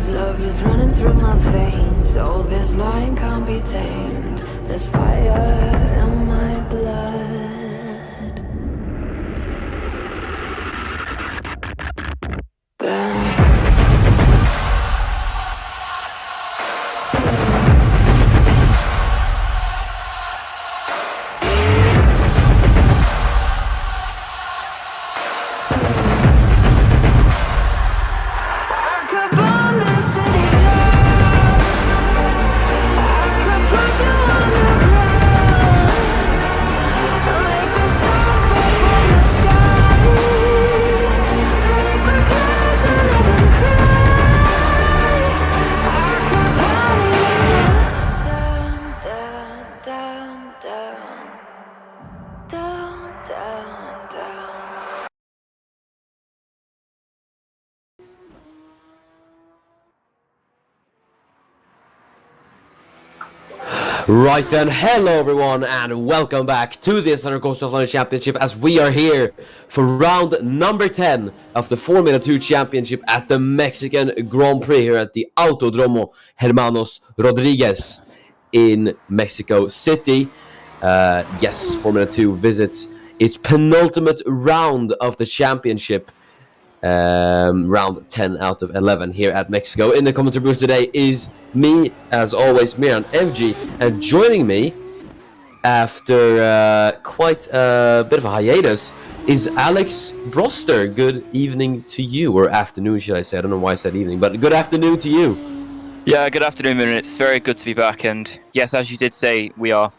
Love is running through my veins. Oh, this line can't be tamed. There's fire in my blood. Burn. Right then, hello everyone and welcome back to the Assetto Corsa Championship as we are here for round number 10 of the Formula 2 Championship at the Mexican Grand Prix here at the Autodromo Hermanos Rodriguez in Mexico City. Yes, Formula 2 visits its penultimate round of the championship. Round 10 out of 11 here at Mexico. In the commentary booth today is me, as always, Miran FG, and joining me after quite a bit of a hiatus is Alex Broster. Good evening to you, or afternoon should I say. I don't know why I said evening, but good afternoon to you. Yeah, good afternoon, Miran. It's very good to be back, and yes, as you did say, we are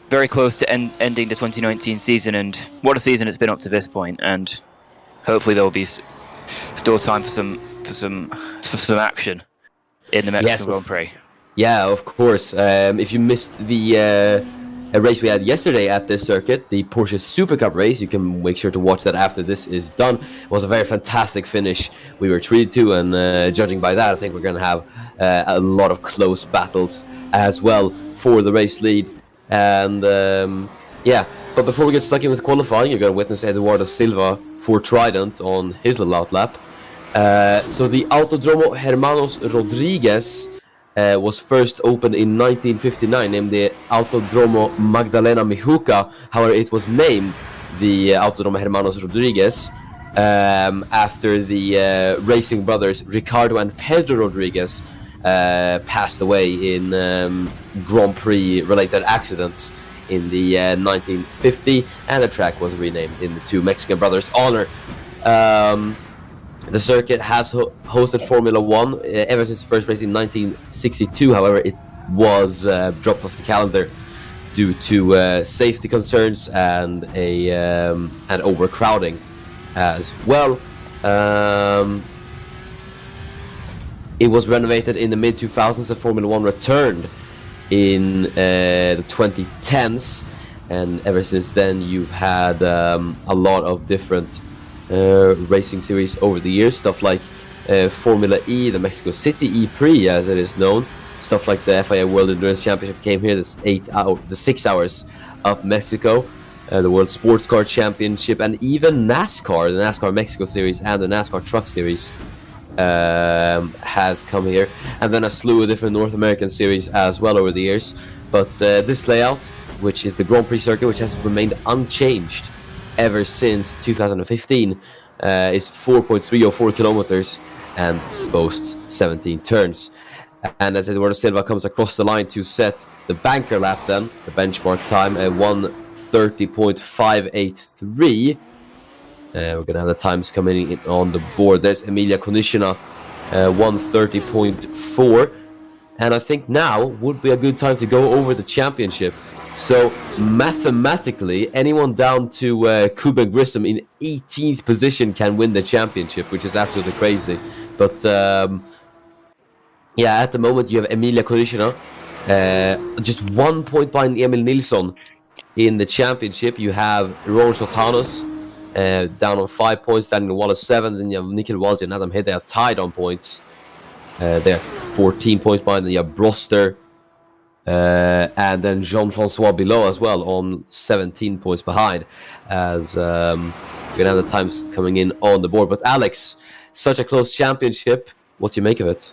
very close to ending the 2019 season, and what a season it's been up to this point, and hopefully there will be still time for some action. in the Mexican Yes, Grand Prix. Yeah, of course. If you missed the a race we had yesterday at this circuit, the Porsche Super Cup race, you can make sure to watch that after this is done. It was a very fantastic finish we were treated to, and judging by that, I think we're going to have a lot of close battles as well for the race lead. And yeah, but before we get stuck in with qualifying, you're going to witness Eduardo Silva for Trident on his little outlap. So the Autodromo Hermanos Rodriguez was first opened in 1959, named the Autodromo Magdalena Mijuca. However, it was named the Autodromo Hermanos Rodriguez after the racing brothers Ricardo and Pedro Rodriguez passed away in Grand Prix related accidents in the 1950, and the track was renamed in the two Mexican brothers' honor. The circuit has hosted Formula 1 ever since the first race in 1962. However, it was dropped off the calendar due to safety concerns and and overcrowding as well. It was renovated in the mid-2000s, and Formula 1 returned in the 2010s. And ever since then, you've had a lot of different racing series over the years, stuff like Formula E, the Mexico City E-Prix as it is known, stuff like the FIA World Endurance Championship came here, the 6 hours of Mexico, the World Sports Car Championship, and even NASCAR, the NASCAR Mexico Series and the NASCAR Truck Series has come here, and then a slew of different North American series as well over the years. But this layout, which is the Grand Prix circuit, which has remained unchanged ever since 2015, is 4.304 kilometers and boasts 17 turns. And as Eduardo Silva comes across the line to set the banker lap, then the benchmark time at 1:30.583. We're gonna have the times coming in on the board. There's Emilia Konishina, 1:30.4, and I think now would be a good time to go over the championship. So mathematically, anyone down to Cuban Grissom in 18th position can win the championship, which is absolutely crazy. But yeah, at the moment you have Emilia Konishina, just 1 point behind Emil Nilsson in the championship. You have Ron Sotanos down on 5 points, standing in wall of 7. Then you have Nikhil Walji and Adam Hidde tied on points. They're 14 points behind. Then you have Broster. And then Jean-Francois below as well on 17 points behind, as we're gonna have the times coming in on the board. But Alex, such a close championship, what do you make of it?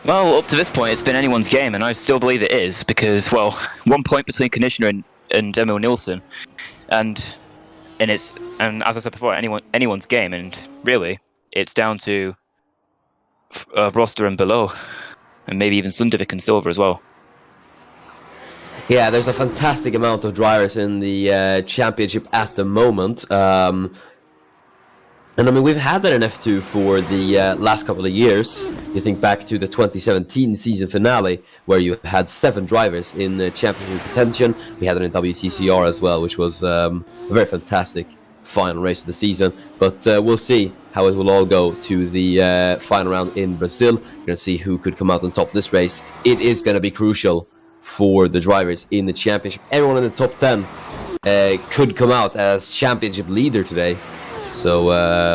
Well, up to this point, it's been anyone's game, and I still believe it is, because, well, 1 point between Konishina and Emil Nilsson, and as I said before, anyone's game, and really, it's down to Broster and below, and maybe even Sundevik and Silver as well. Yeah, there's a fantastic amount of drivers in the championship at the moment. And I mean, we've had that in F2 for the last couple of years. You think back to the 2017 season finale, where you had 7 drivers in the championship contention. We had it in WTCR as well, which was a very fantastic final race of the season. But we'll see how it will all go to the final round in Brazil. We're going to see who could come out on top this race. It is going to be crucial for the drivers in the championship. Everyone in the top 10 could come out as championship leader today. So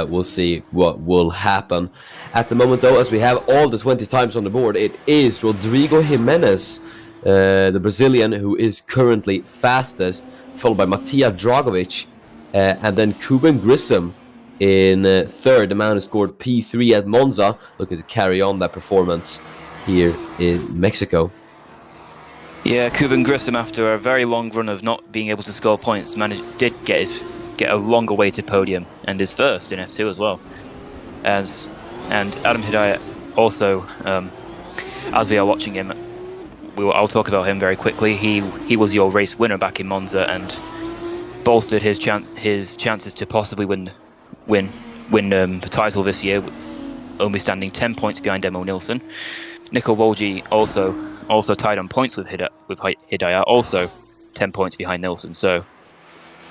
we'll see what will happen. At the moment, though, as we have all the 20 times on the board, it is Rodrigo Jimenez, the Brazilian, who is currently fastest, followed by Matija Dragovic, and then Cuban Grissom in third. The man who scored P3 at Monza, looking to carry on that performance here in Mexico. Yeah, Cuban Grissom, after a very long run of not being able to score points, did get a longer weighted podium and is first in F2 as well. And Adam Hidayat also, as we are watching him, I'll talk about him very quickly. He was your race winner back in Monza and bolstered his chances to possibly win the title this year, only standing 10 points behind Emil Nilsson. Nikhil Walji also tied on points with Hidayat, also 10 points behind Nilsson. So,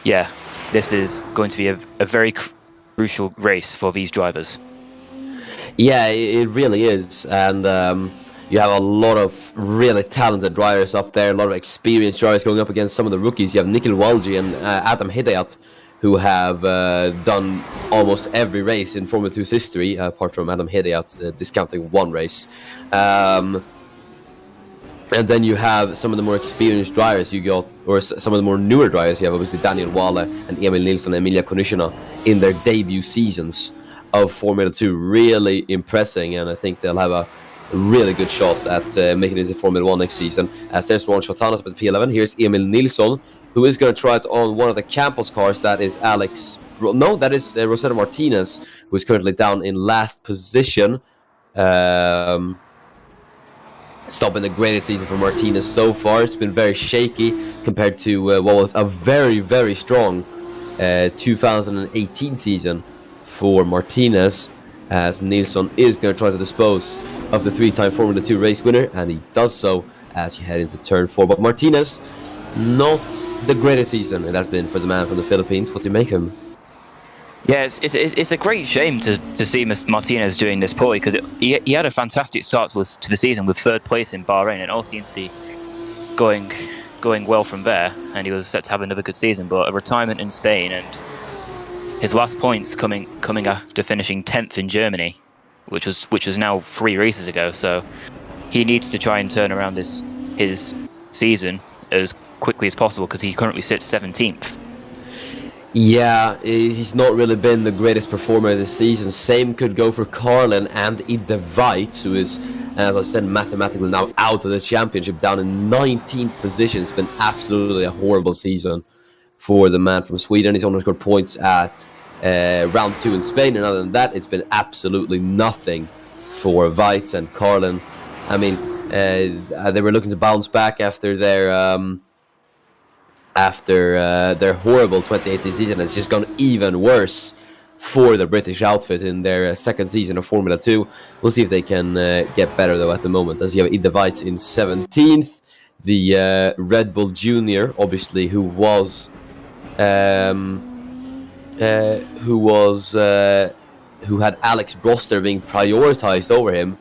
yeah, this is going to be a very crucial race for these drivers. Yeah, it really is, and you have a lot of really talented drivers up there, a lot of experienced drivers going up against some of the rookies. You have Nikhil Walji and Adam Hidayat, who have done almost every race in Formula 2's history, apart from Adam Hidayat discounting one race. And then you have some of the more experienced drivers you got, or some of the more newer drivers. You have obviously Daniel Wale and Emil Nilsson and Emilia Konishina in their debut seasons of Formula 2, really impressing, and I think they'll have a really good shot at making it into Formula 1 next season. As there's Ron Shotanas with P11, here's Emil Nilsson, who is going to try it on one of the Campos cars. That is that is Rosetta Martinez, who is currently down in last position. Stopping the greatest season for Martinez so far. It's been very shaky compared to what was a very, very strong 2018 season for Martinez, as Nilsson is going to try to dispose of the three-time Formula 2 race winner, and he does so as you head into turn 4. But Martinez, not the greatest season it has been for the man from the Philippines. What do you make of him? Yeah, it's a great shame to see Martinez doing this poorly, because he had a fantastic start to the season with 3rd place in Bahrain, and all seemed to be going well from there, and he was set to have another good season. But a retirement in Spain, and his last points coming after finishing 10th in Germany, which was now 3 races ago. So he needs to try and turn around his season as quickly as possible, because he currently sits 17th. Yeah, he's not really been the greatest performer this season. Same could go for Carlin and Ide Weitz, who is, as I said, mathematically now out of the championship, down in 19th position. It's been absolutely a horrible season for the man from Sweden. He's only scored points at round 2 in Spain, and other than that, it's been absolutely nothing for Weitz and Carlin. I mean, they were looking to bounce back after their horrible 2018 season. It's just gone even worse for the British outfit in their second season of Formula 2. We'll see if they can get better, though, at the moment, as you have Ide Weitz in 17th, the Red Bull Junior, obviously, who had Alex Broster being prioritized over him.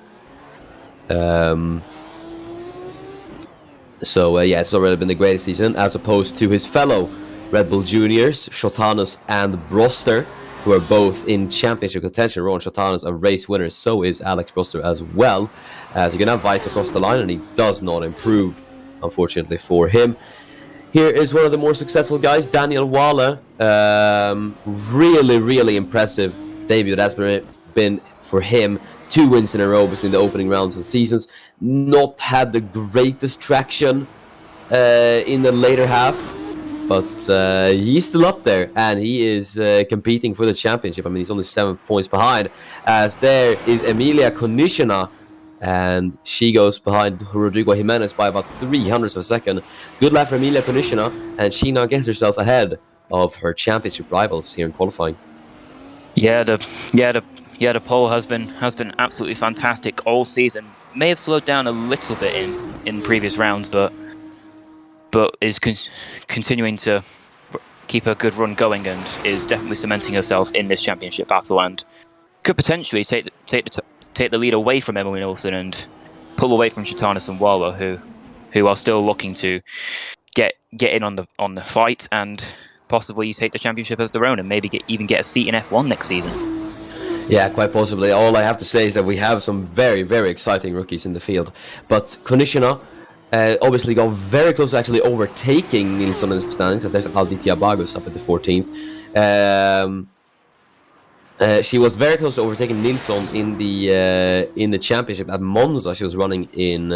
So it's not really been the greatest season, as opposed to his fellow Red Bull Juniors, Shotanas and Broster, who are both in championship contention. Ron Shotanas a race winner, so is Alex Broster as well. So you can have Weitz across the line, and he does not improve, unfortunately for him. Here is one of the more successful guys, Daniel Wale. Really, really impressive debut that's been for him. 2 wins in a row between the opening rounds of the seasons. Not had the greatest traction in the later half, but he's still up there, and he is competing for the championship. I mean, he's only 7 points behind, as there is Emilia Konishina, and she goes behind Rodrigo Jimenez by about 300ths of a second. Good lap for Emilia Konishina, and she now gets herself ahead of her championship rivals here in qualifying. The pole has been absolutely fantastic all season. May have slowed down a little bit in previous rounds, but is continuing to keep a good run going, and is definitely cementing herself in this championship battle, and could potentially take the lead away from Emily Nilsson and pull away from Shotanas and Wale, who are still looking to get in on the fight, and possibly take the championship as their own, and maybe even get a seat in F1 next season. Yeah, quite possibly. All I have to say is that we have some very, very exciting rookies in the field. But Konishina obviously got very close to actually overtaking Nilsson in the standings, as there's Alditi Abagos up at the 14th. She was very close to overtaking Nilsson in the championship at Monza. She was running in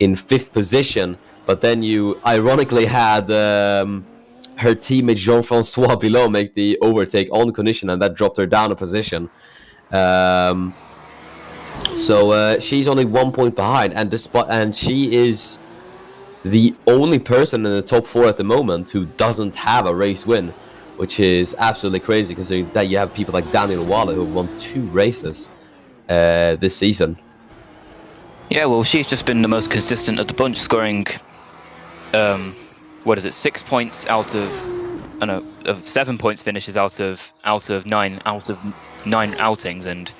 5th position, but then you ironically had her teammate Jean-Francois Bilot make the overtake on Konishina, and that dropped her down a position. So she's only 1 point behind, and she is the only person in the top 4 at the moment who doesn't have a race win, which is absolutely crazy, considering that you have people like Daniel Wale who have won 2 races this season. Yeah, well, she's just been the most consistent of the bunch, scoring 6 points out of 7 points finishes out of 9 outings, and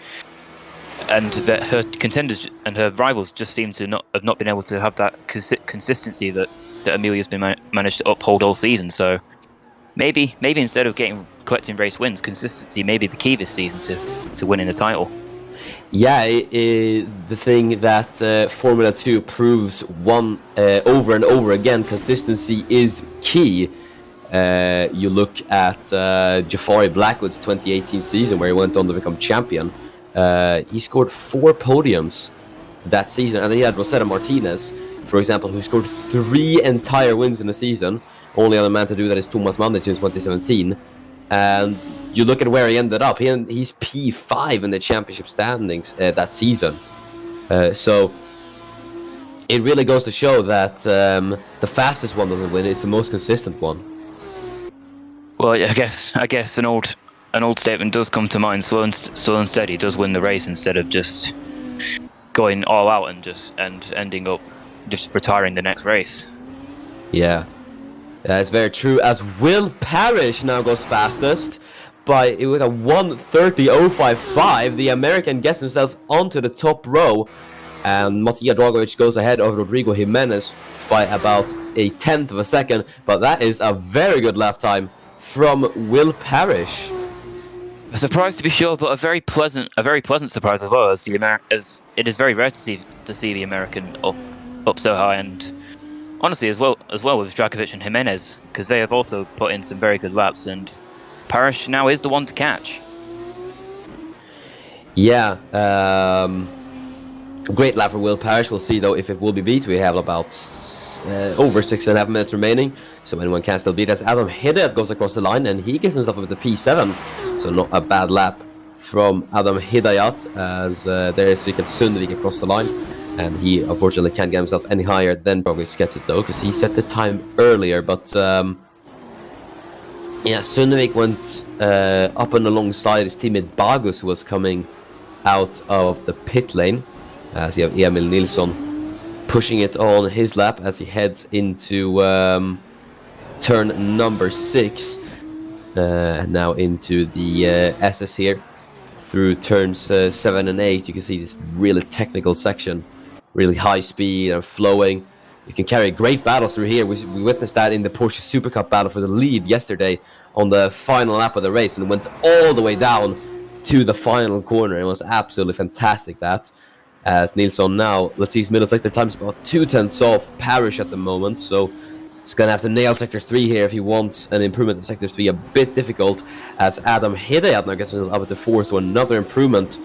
and that her contenders and her rivals just seem to have not been able to have that consistency that Amelia's been managed to uphold all season. So maybe instead of collecting race wins, consistency may be the key this season to winning the title. Yeah, the thing that Formula 2 proves over and over again, consistency is key. You look at Jafari Blackwood's 2018 season, where he went on to become champion. He scored 4 podiums that season, and then he had Rosetta Martinez, for example, who scored 3 entire wins in a season. Only other man to do that is Thomas Mandic in 2017. And you look at where he ended up. He's P5 in the championship standings that season. So it really goes to show that the fastest one doesn't win; it's the most consistent one. Well, I guess an old statement does come to mind. Slow and steady does win the race instead of just going all out and ending up just retiring the next race. Yeah, that's very true. As Will Parrish now goes fastest with a 1:30.055, the American gets himself onto the top row, and Matija Dragovic goes ahead of Rodrigo Jimenez by about a 1/10 of a second. But that is a very good lap time from Will Parrish. A surprise to be sure, but a very pleasant surprise as well. As it is very rare to see the American up so high, and honestly as well with Dragovic and Jimenez, because they have also put in some very good laps, and Parrish now is the one to catch. Yeah, great lap for Will Parrish. We'll see though if it will be beat. We have about over 6.5 minutes remaining, so anyone can still beat us. Adam Hidayat goes across the line, and he gets himself up with the P7, so not a bad lap from Adam Hidayat, as there is Rikard Sundvik across the line, and he unfortunately can't get himself any higher than Dragovic gets it though, because he set the time earlier. But yeah, Sundvik went up and alongside his teammate Bagus, who was coming out of the pit lane, as you have Emil Nilsson pushing it on his lap as he heads into turn number 6, now into the SS here. Through turns 7 and 8, you can see this really technical section, really high speed and flowing. You can carry great battles through here. We witnessed that in the Porsche Super Cup battle for the lead yesterday on the final lap of the race, and went all the way down to the final corner. It was absolutely fantastic, that. As Nilsson now, let's see, his middle sector time is about 2/10 off Parrish at the moment, so he's going to have to nail Sector 3 here if he wants an improvement in Sector 3. A bit difficult, as Adam Hidayat now gets up at the 4, so another improvement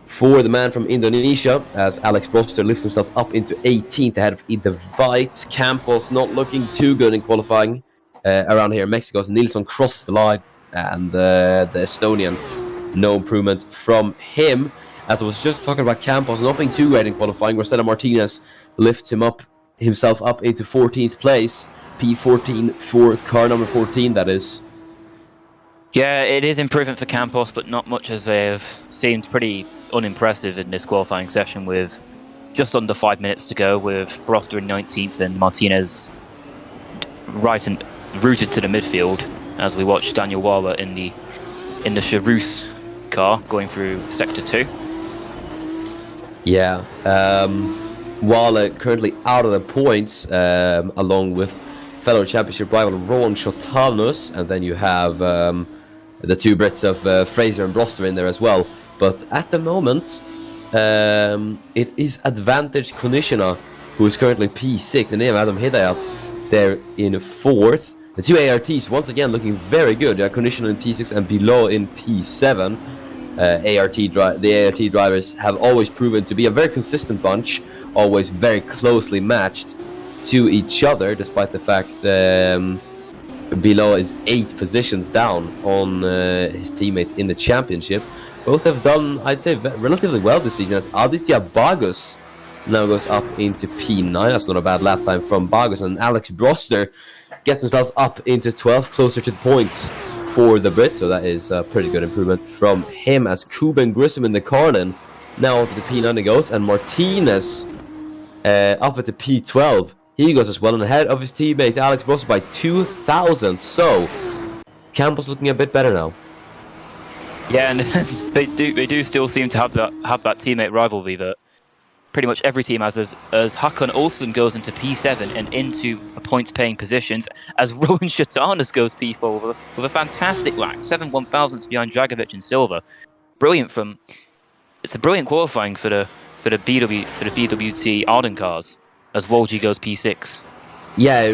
for the man from Indonesia, as Alex Broster lifts himself up into 18th ahead of Ide White. Campos not looking too good in qualifying around here in Mexico, as Nilsson crosses the line, and the Estonian, no improvement from him. As I was just talking about Campos not being too great in qualifying, Rosetta Martinez lifts himself up into 14th place. P14 for car number 14, that is. Yeah, it is improvement for Campos, but not much, as they have seemed pretty unimpressive in this qualifying session, with just under 5 minutes to go, with Broster in 19th and Martinez rooted to the midfield, as we watch Daniel Waller in the Charus car going through Sector 2. Yeah, Waller currently out of the points, along with fellow championship rival Rowan Chotanus, and then you have the two Brits of Fraser and Broster in there as well. But at the moment, it is advantage Konishina, who is currently P6, and they have Adam Hidayat there in 4th. The two ARTs once again looking very good. Konishina in P6 and below in P7. The ART drivers have always proven to be a very consistent bunch, always very closely matched to each other, despite the fact Below is 8 positions down on his teammate in the championship. Both have done, I'd say, relatively well this season, as Aditya Bagus now goes up into P9. That's not a bad lap time from Bagus, and Alex Broster gets himself up into 12th, closer to the points for the Brits, so that is a pretty good improvement from him, as Kuben Grissom in the Carlin now up at the P9 he goes, and Martinez up at the P12. He goes as well, and ahead of his teammate Alex Broster by 2,000. So Campbell's looking a bit better now. Yeah, and they do still seem to have that teammate rivalry that pretty much every team has, as Hakan Olsen goes into P7 and into the points-paying positions, as Rowan Shatanas goes P4 with a fantastic lap, 7 1,000ths behind Dragovic and Silva. It's a brilliant qualifying for the BWT Arden cars, as Wolji goes P6. Yeah,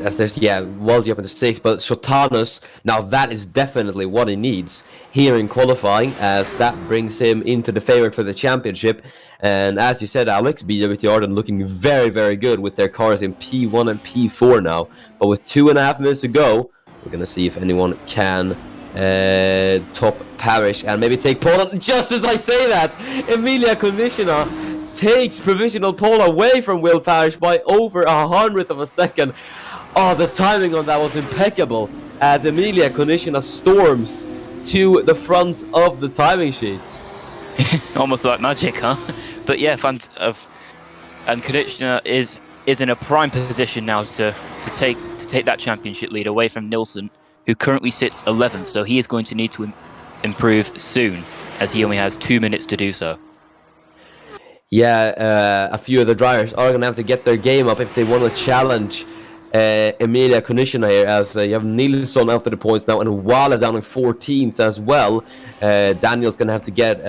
Waldi up into 6, but Shotanas, now that is definitely what he needs here in qualifying, as that brings him into the favorite for the championship. And as you said, Alex, BWT Arden looking very, very good with their cars in P1 and P4 now. But with 2.5 minutes to go, we're going to see if anyone can top Parish and maybe take pole. And just as I say that, Emilia Konishina takes provisional pole away from Will Parish by over 100th of a second. Oh, the timing on that was impeccable, as Emilia Konishina storms to the front of the timing sheets. Almost like magic, huh? But yeah, and Konishina is in a prime position now to take that championship lead away from Nilsson, who currently sits 11th. So he is going to need to improve soon, as he only has 2 minutes to do so. Yeah, a few of the drivers are going to have to get their game up if they want to challenge Emilia Konishina here, as you have Nilsson out of the points now and Wala down in 14th as well. Daniel's going to have to get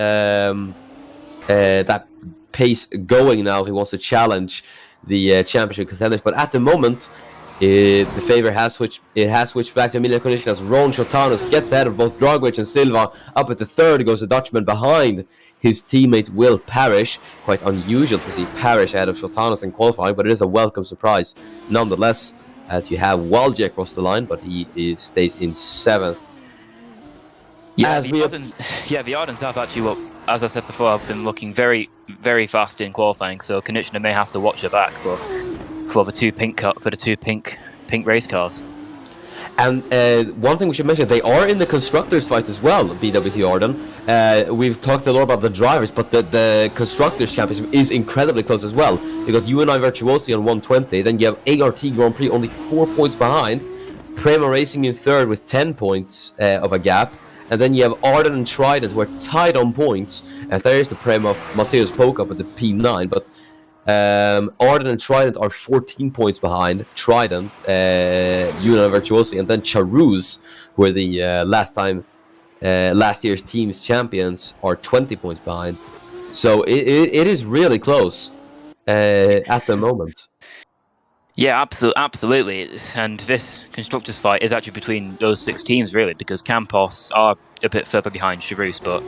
that pace going now if he wants to challenge the championship contenders. But at the moment, the favor has switched. It has switched back to Emilia Konishina as Ron Shotanos gets ahead of both Dragovic and Silva. Up at the third goes the Dutchman behind his teammate Will Parish. Quite unusual to see Parish ahead of Shotanos in qualifying, but it is a welcome surprise nonetheless, as you have Walji across the line, but he stays in 7th. Yeah, the Ardens have actually, well, as I said before, have been looking very, very fast in qualifying, so Konishina may have to watch her back for the two pink race cars. And one thing we should mention, they are in the constructors fight as well, BWT Arden. We've talked a lot about the drivers, but the constructors championship is incredibly close as well. You got UNI Virtuosi on 120, then you have ART Grand Prix only 4 points behind, Prema Racing in third with 10 points of a gap, and then you have Arden and Trident who are tied on points, as there is the Prema of Mateusz Polk up at the P9, but Arden and Trident are 14 points behind Trident, UNI Virtuosi, and then Charuz, who are the last year's team's champions, are 20 points behind. So it is really close at the moment. Yeah, absolutely. And this constructors fight is actually between those 6 teams, really, because Campos are a bit further behind Charuz, but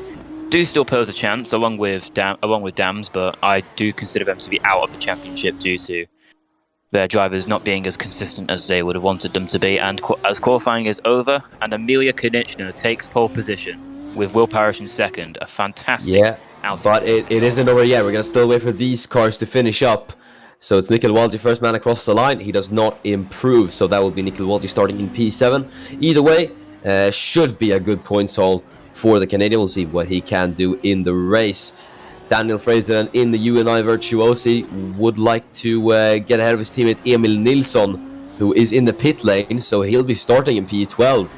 do still pose a chance along with Dams, but I do consider them to be out of the championship due to their drivers not being as consistent as they would have wanted them to be. And as qualifying is over, and Emilia Konishina takes pole position with Will Parish in second, a fantastic outing. But it isn't over yet. We're going to still wait for these cars to finish up. So it's Nikhil Walji, first man across the line. He does not improve, so that will be Nikhil Walji starting in P7. Either way, should be a good points haul for the Canadian. We'll see what he can do in the race. Daniel Fraser in the UNI Virtuosi would like to get ahead of his teammate Emil Nilsson, who is in the pit lane, so he'll be starting in P12.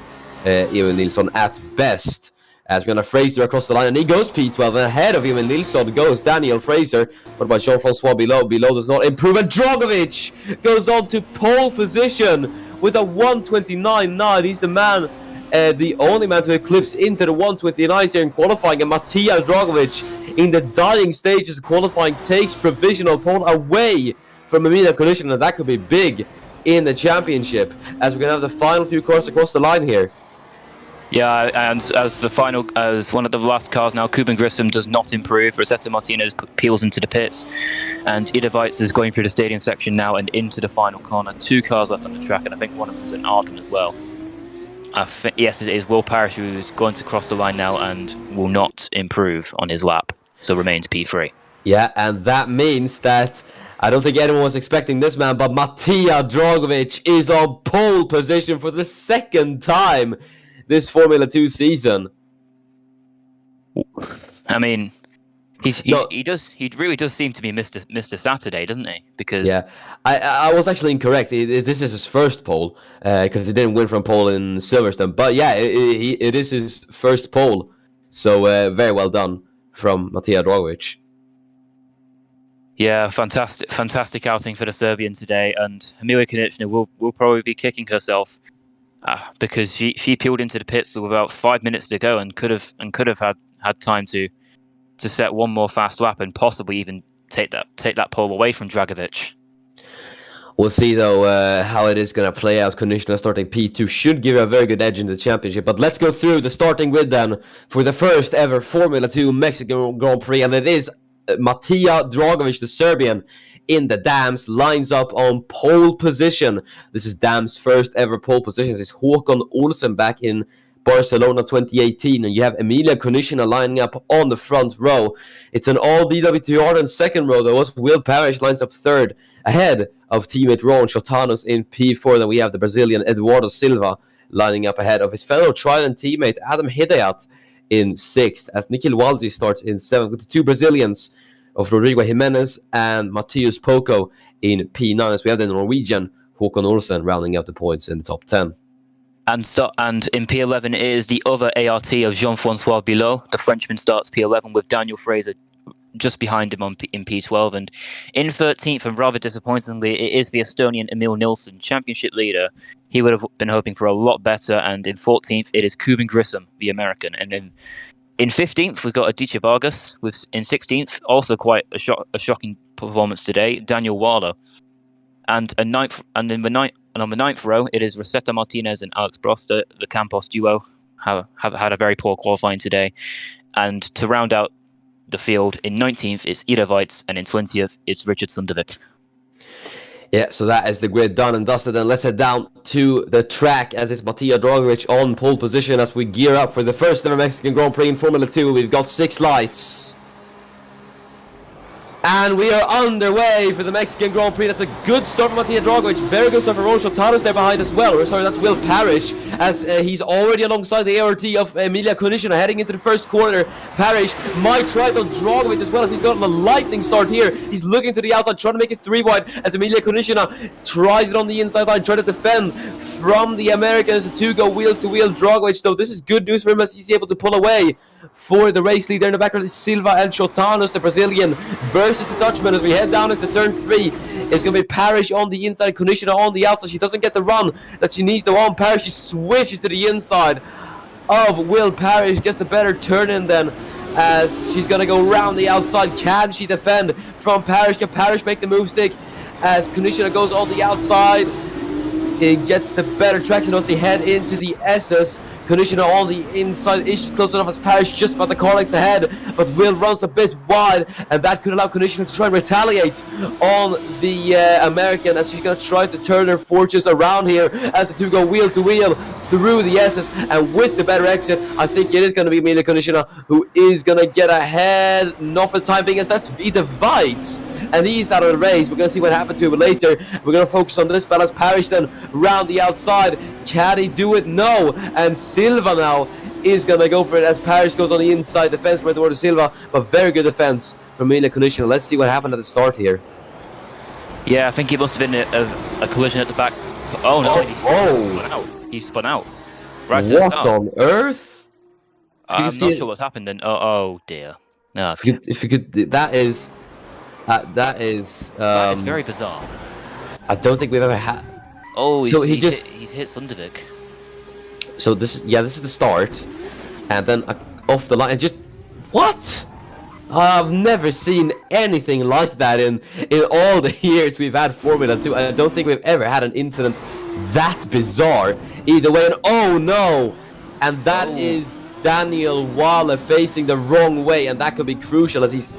Emil Nilsson at best. As we're going to Fraser across the line, and he goes P12, and ahead of Emil Nilsson goes Daniel Fraser. What about Jean-Francois Below? Below does not improve, and Dragovic goes on to pole position with a 129.9. He's the man, the only man to eclipse into the 129s here in qualifying, and Matija Dragovic in the dying stages of qualifying takes provisional pole away from Emilia Konishina, and that could be big in the championship, as we're going to have the final few cars across the line here. Yeah, and as one of the last cars now, Kuban Grissom does not improve. Rosetta Martinez peels into the pits, and Idovites is going through the stadium section now and into the final corner. 2 cars left on the track, and I think one of them is an Arden as well. Yes, it is Will Parish who is going to cross the line now and will not improve on his lap, so remains P3. Yeah, and that means that I don't think anyone was expecting this man, but Matija Dragovic is on pole position for the second time this Formula 2 season. I mean, he really does seem to be Mr. Saturday, doesn't he? Because yeah, I was actually incorrect. This is his first pole, because he didn't win from pole in Silverstone. But yeah, it is his first pole So very well done from Matija Dragovic. Yeah, fantastic outing for the Serbian today, and Emilia Konechna will probably be kicking herself because she peeled into the pits with about 5 minutes to go and could have had time to set one more fast lap and possibly even take that pole away from Dragovic. We'll see, though, how it is going to play out. Konechna starting P2 should give her a very good edge in the championship. But let's go through the starting grid then for the first ever Formula 2 Mexican Grand Prix. And it is Matija Dragovic, the Serbian, in the dams, lines up on pole position. This is Dam's first ever pole position. This is Håkon Olsen back in Barcelona 2018, and you have Emilia Konechna lining up on the front row. It's an all BWT in second row, though. Will Parrish lines up third, ahead of teammate Ron Chotanos in P4. Then we have the Brazilian Eduardo Silva lining up ahead of his fellow Trident teammate Adam Hidayat in sixth, as Nikhil Walji starts in seventh, with the two Brazilians of Rodrigo Jimenez and Matheus Poco in P9, as we have the Norwegian Håkon Olsen rounding out the points in the top 10. And in P11 it is the other ART of Jean-Francois Bilot. The Frenchman starts P11 with Daniel Fraser just behind him in P12. And in 13th, and rather disappointingly, it is the Estonian Emil Nilsson, championship leader. He would have been hoping for a lot better. And in 14th, it is Kuben Grissom, the American. And in 15th, we've got Aditya Vargas. In 16th, also quite a shocking performance today, Daniel Waller. And on the ninth row, it is Rosetta Martinez and Alex Broster. The Campos duo have had a very poor qualifying today. And to round out the field, in 19th, it's Ida Weitz, and in 20th, it's Richard Sundevik. Yeah, so that is the grid done and dusted, and let's head down to the track as it's Matija Dragovic on pole position as we gear up for the first ever Mexican Grand Prix in Formula 2. We've got 6 lights. And we are underway for the Mexican Grand Prix. That's a good start for Matija Dragovic. Very good start for Ron Chotanos there behind as well. Sorry, that's Will Parrish, as he's already alongside the ART of Emilia Konechna heading into the first corner. Parrish might try to Dragovic as well, as he's gotten a lightning start here. He's looking to the outside, trying to make it 3 wide as Emilia Konechna tries it on the inside line, trying to defend from the Americans. The two go wheel to wheel. Dragovic, though, this is good news for him as he's able to pull away for the race lead. There in the background is Silva and Chotanos, the Brazilian, versus the Dutchman as we head down into turn 3. It's going to be Parrish on the inside, Konechna on the outside. She doesn't get the run that she needs to on Parrish. She switches to the inside of Will Parrish, gets the better turn in then, as she's going to go round the outside. Can she defend from Parrish? Can Parrish make the move stick as Konechna goes on the outside? It gets the better traction as they head into the SS. Konechna on the inside is close enough as Parrish just about the car lengths ahead, but Will runs a bit wide, and that could allow Konechna to try and retaliate on the American, as she's going to try to turn her fortunes around here as the two go wheel to wheel through the SS. And with the better exit, I think it is going to be Emilia Konechna who is going to get ahead. Not for the time being, as that's Ida Weitz, and he's out of the race. We're going to see what happened to him later. We're going to focus on this balance. Parrish then round the outside. Can he do it? No. And Silva now is going to go for it as Parrish goes on the inside defense from Eduardo Silva. But very good defense from Emilia Konechna. Let's see what happened at the start here. Yeah, I think it must have been a collision at the back. Oh no, he spun out. Right to the What start. on earth? I'm not sure what's happened then. Oh dear. No, If you could, that is that is very bizarre. I don't think we've ever had. Oh, So he's hit Sundevik. So this is the start, and then off the line, and just what? I've never seen anything like that in all the years we've had Formula 2. I don't think we've ever had an incident that bizarre. Either way, and oh no, and that is Daniel Waller facing the wrong way, and that could be crucial as he's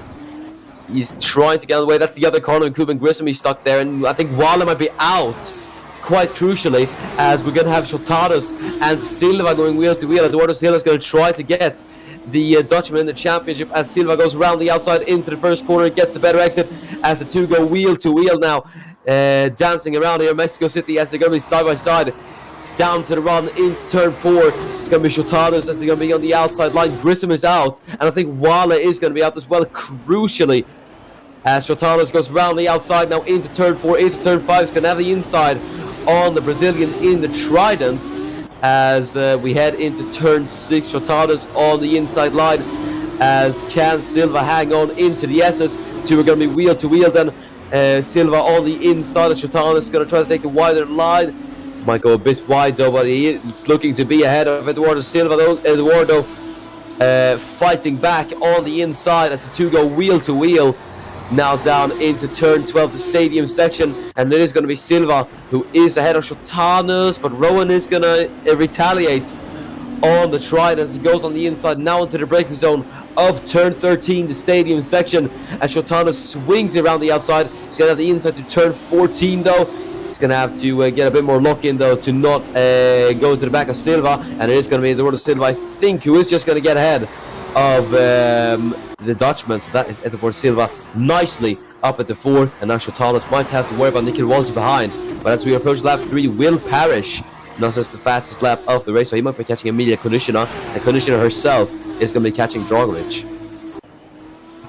trying to get out of the way. That's the other corner, and Kuben Grissom, he's stuck there, and I think Waller might be out. Quite crucially, as we're going to have Chotanos and Silva going wheel to wheel. Eduardo Silva's going to try to get the Dutchman in the championship as Silva goes round the outside into the first corner, gets the better exit as the two go wheel to wheel now, dancing around here in Mexico City as they're going to be side by side down to the run into turn 4. It's going to be Chotanos as they're going to be on the outside line. Grissom is out, and I think Waller is going to be out as well, crucially, as Chotanos goes round the outside now into turn 4, into turn 5. It's going to have the inside on the Brazilian in the Trident, as we head into turn 6. Shotana's on the inside line, as can Silva hang on into the S's. Two are going to be wheel to wheel then. Silva on the inside, as Shotana's going to try to take the wider line. Might go a bit wide though, but it's looking to be ahead of Eduardo Silva. Eduardo fighting back on the inside as the two go wheel to wheel. Now down into turn 12, the stadium section, and it is going to be Silva who is ahead of Shotanas, but Rowan is going to retaliate on the try as he goes on the inside now into the braking zone of turn 13, the stadium section, as Shotanas swings around the outside. He's going to have the inside to turn 14 though. He's going to have to get a bit more lock in though to not go to the back of Silva, and it is going to be Eduardo Silva, I think, who is just going to get ahead of the Dutchman. So that is Eduardo Silva nicely up at the 4th, and now Shotanas might have to worry about Nikhil Walji behind. But as we approach lap 3, Will Parrish, not just the fastest lap of the race, so he might be catching Emilia Konishina, and Konishina herself is going to be catching Drogovic.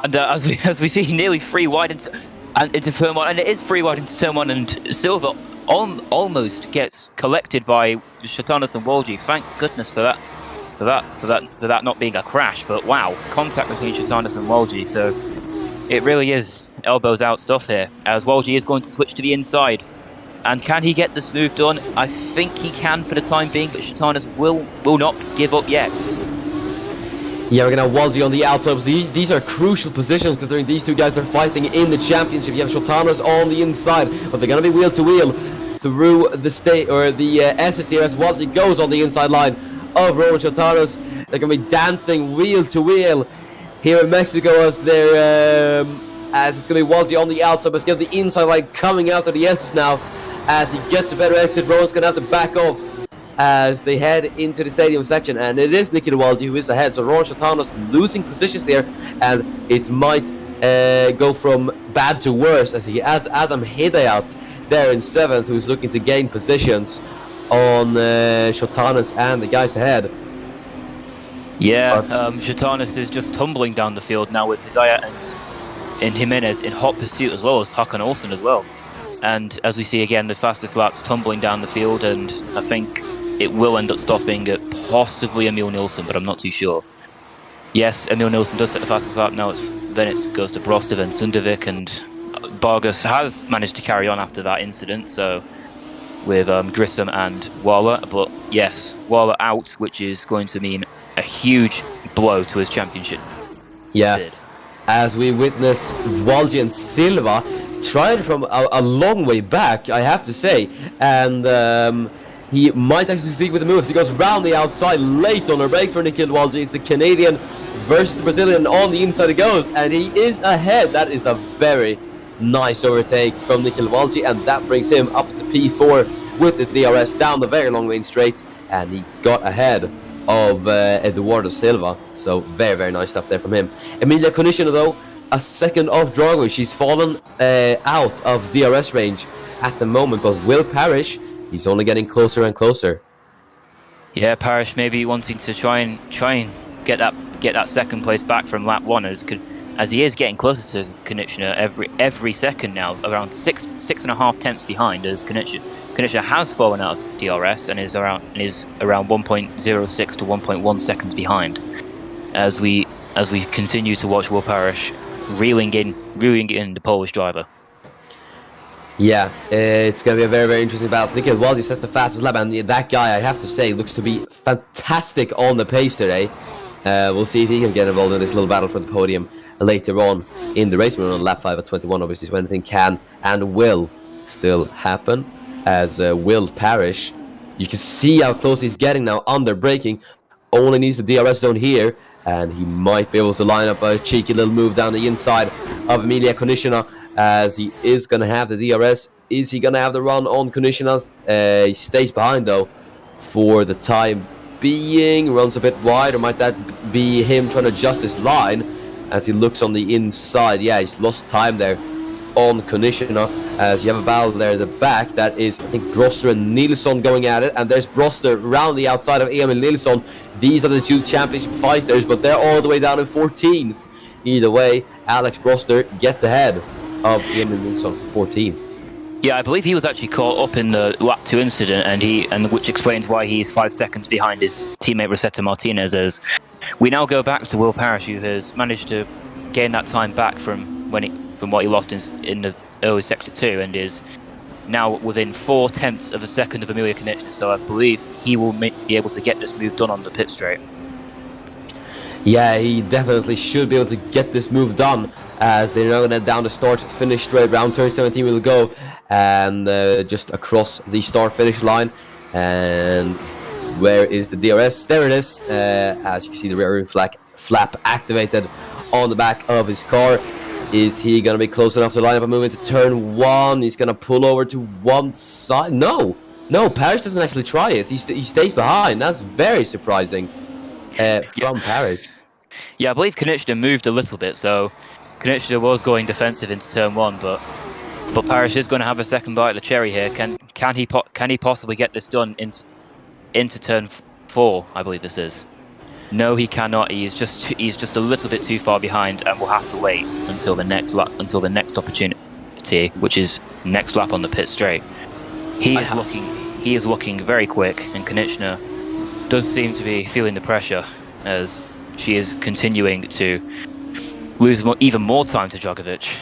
And as we see, nearly 3 wide into turn 1, and it is 3 wide into turn 1, and Silva almost gets collected by Shotanas and Walji. Thank goodness for that. For that not being a crash, but wow, contact between Shotanas and Walji, so it really is elbows out stuff here, as Walji is going to switch to the inside. And can he get this move done? I think he can for the time being, but Shotanas will not give up yet. Yeah, we're going to have Walji on the outside. These are crucial positions considering these two guys are fighting in the championship. You have Shotanas on the inside, but they're going to be wheel to wheel through the SS here as Walji goes on the inside line of Rowan Shotanas. They're going to be dancing wheel to wheel here in Mexico as they're as it's going to be Walji on the outside, but it's going to be the inside line coming out of the SS now as he gets a better exit. Rowan's going to have to back off as they head into the stadium section, and it is Nikita Walji who is ahead, so Rowan Shotanas losing positions here, and it might go from bad to worse as he has Adam Hedayat there in 7th, who's looking to gain positions on Shotanas and the guys ahead. Yeah, Shotanas is just tumbling down the field now with Hidayat and Jimenez in hot pursuit, as well as Hakan Olsen as well. And as we see again, the fastest laps tumbling down the field, and I think it will end up stopping at possibly Emil Nilsson, but I'm not too sure. Yes, Emil Nilsson does set the fastest lap now. Then it goes to Brostov and Sundevik, and Vargas has managed to carry on after that incident, so with Grissom and Waller. But yes, Waller out, which is going to mean a huge blow to his championship. Yeah, bid. As we witness Walji and Silva tried from a long way back, I have to say, and he might actually succeed with the moves. He goes round the outside late on the brakes for Nikhil Walji. It's a Canadian versus the Brazilian. On the inside it goes, and he is ahead. That is a very nice overtake from Nikhil Walji, and that brings him up to P4 with the DRS down the very long lane straight, and he got ahead of Eduardo Silva. So very, very nice stuff there from him. Emilia Konishina though, a second off Drogovic. She's fallen out of DRS range at the moment, but Will Parrish, he's only getting closer and closer. Yeah, Parrish maybe wanting to try and get that second place back from lap 1, as he is getting closer to Konishina every second now, around 6.5 tenths behind, as Konishina has fallen out of DRS and is around 1.06 to 1.1 seconds behind. As we continue to watch Will Parrish reeling in the Polish driver. Yeah, it's going to be a very, very interesting battle. Nikhil Walji sets the fastest lap, and that guy, I have to say, looks to be fantastic on the pace today. We'll see if he can get involved in this little battle for the podium later on in the race. We're on lap 5 at 21, obviously, so anything can and will still happen. As Will Parrish, you can see how close he's getting now under braking. Only needs the DRS zone here, and he might be able to line up a cheeky little move down the inside of Emilia Konishina, as he is going to have the DRS. Is he going to have the run on Konishina? He stays behind though for the time being. Runs a bit wide, or might that be him trying to adjust his line as he looks on the inside? Yeah, he's lost time there on Konishina, as you have a battle there at the back. That is, I think, Broster and Nilsson going at it, and there's Broster round the outside of Emil Nilsson. These are the two championship fighters, but they're all the way down in 14th. Either way, Alex Broster gets ahead of Emil Nilsson for 14th. Yeah, I believe he was actually caught up in the lap 2 incident, and which explains why he's 5 seconds behind his teammate Rosetta Martinez. As we now go back to Will Parrish, who has managed to gain that time back from what he lost in the early sector 2, and is now within 0.4 of a second of Emilia Konechny. So I believe he will be able to get this move done on the pit straight. Yeah, he definitely should be able to get this move done, as they're now going to head down the start-finish straight. Round turn 17 will go, and just across the start-finish line. And where is the DRS? There it is. As you can see, the rear flap activated on the back of his car. Is he going to be close enough to line up and move into turn 1? He's going to pull over to one side. No, Parrish doesn't actually try it. He stays behind. That's very surprising from Parrish. Yeah, I believe Konechny moved a little bit, so Konechny was going defensive into turn 1, but Parrish is going to have a second bite of the cherry here. Can he possibly get this done into turn 4? I believe this is. No, he cannot. He's just a little bit too far behind, and will have to wait until the next lap, until the next opportunity, which is next lap on the pit straight. He is looking very quick, and Konechny does seem to be feeling the pressure, as she is continuing to lose even more time to Djokovic.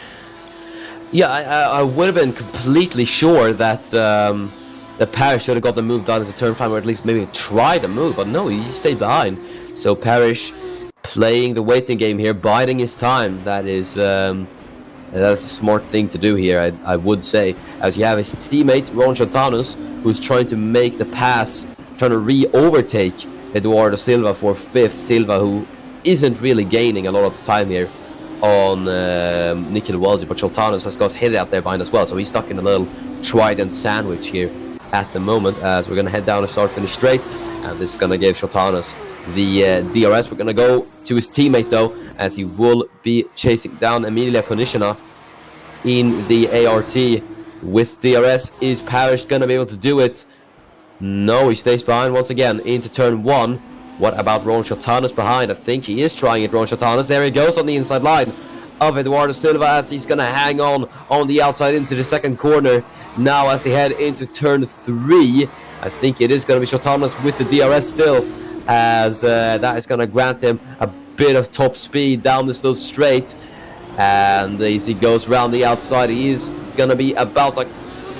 Yeah, I would have been completely sure that that Parrish should have got the move done into turn 5, or at least maybe try the move, but no, he stayed behind. So Parrish playing the waiting game here, biding his time. That's a smart thing to do here, I would say. As you have his teammate Ron Chantanus, who's trying to make the pass, trying to re-overtake Eduardo Silva for 5th. Silva, who isn't really gaining a lot of time here on Nikhil Walji, but Chantanus has got hit out there behind as well, so he's stuck in a little trident sandwich here at the moment, as we're going to head down and start finish straight, and this is going to give Chantanus the DRS. We're going to go to his teammate though, as he will be chasing down Emilia Konechny in the ART with DRS. Is Parrish going to be able to do it? No, he stays behind once again into turn 1. What about Ron Chantanus behind? I think he is trying it, Ron Chantanus. There he goes on the inside line of Eduardo Silva, as he's going to hang on the outside into the second corner. Now as they head into turn 3, I think it is going to be Chantanus with the DRS still, as that is going to grant him a bit of top speed down this little straight. And as he goes around the outside, he is going to be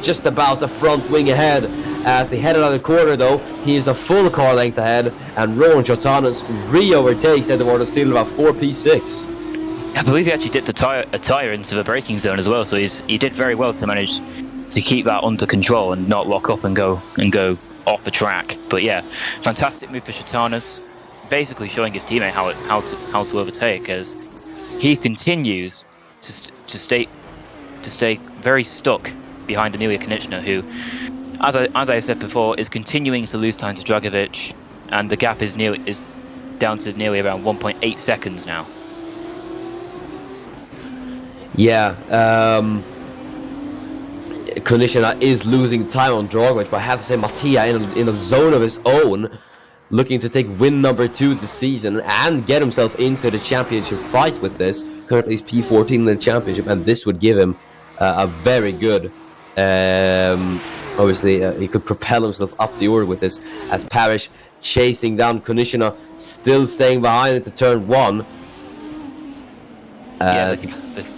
just about the front wing ahead. As they head out of the corner though, he is a full car length ahead, and Rowan Chantanus re-overtakes Eduardo Silva for P6. I believe he actually dipped a tire into the braking zone as well, so he did very well to manage to keep that under control and not lock up and go off the track. But yeah, fantastic move for Chantanus, basically showing his teammate how to overtake, as he continues to stay very stuck behind Emilia Konechny, who, as I said before, is continuing to lose time to Dragovic, and the gap is down to nearly around 1.8 seconds now. Yeah, Konechny is losing time on Dragovic, but I have to say Mattia in a zone of his own, looking to take win number 2 this season and get himself into the championship fight with this. Currently he's P14 in the championship, and this would give him a very good... obviously, he could propel himself up the order with this, as Parrish chasing down Konechny, still staying behind into turn 1. Yeah,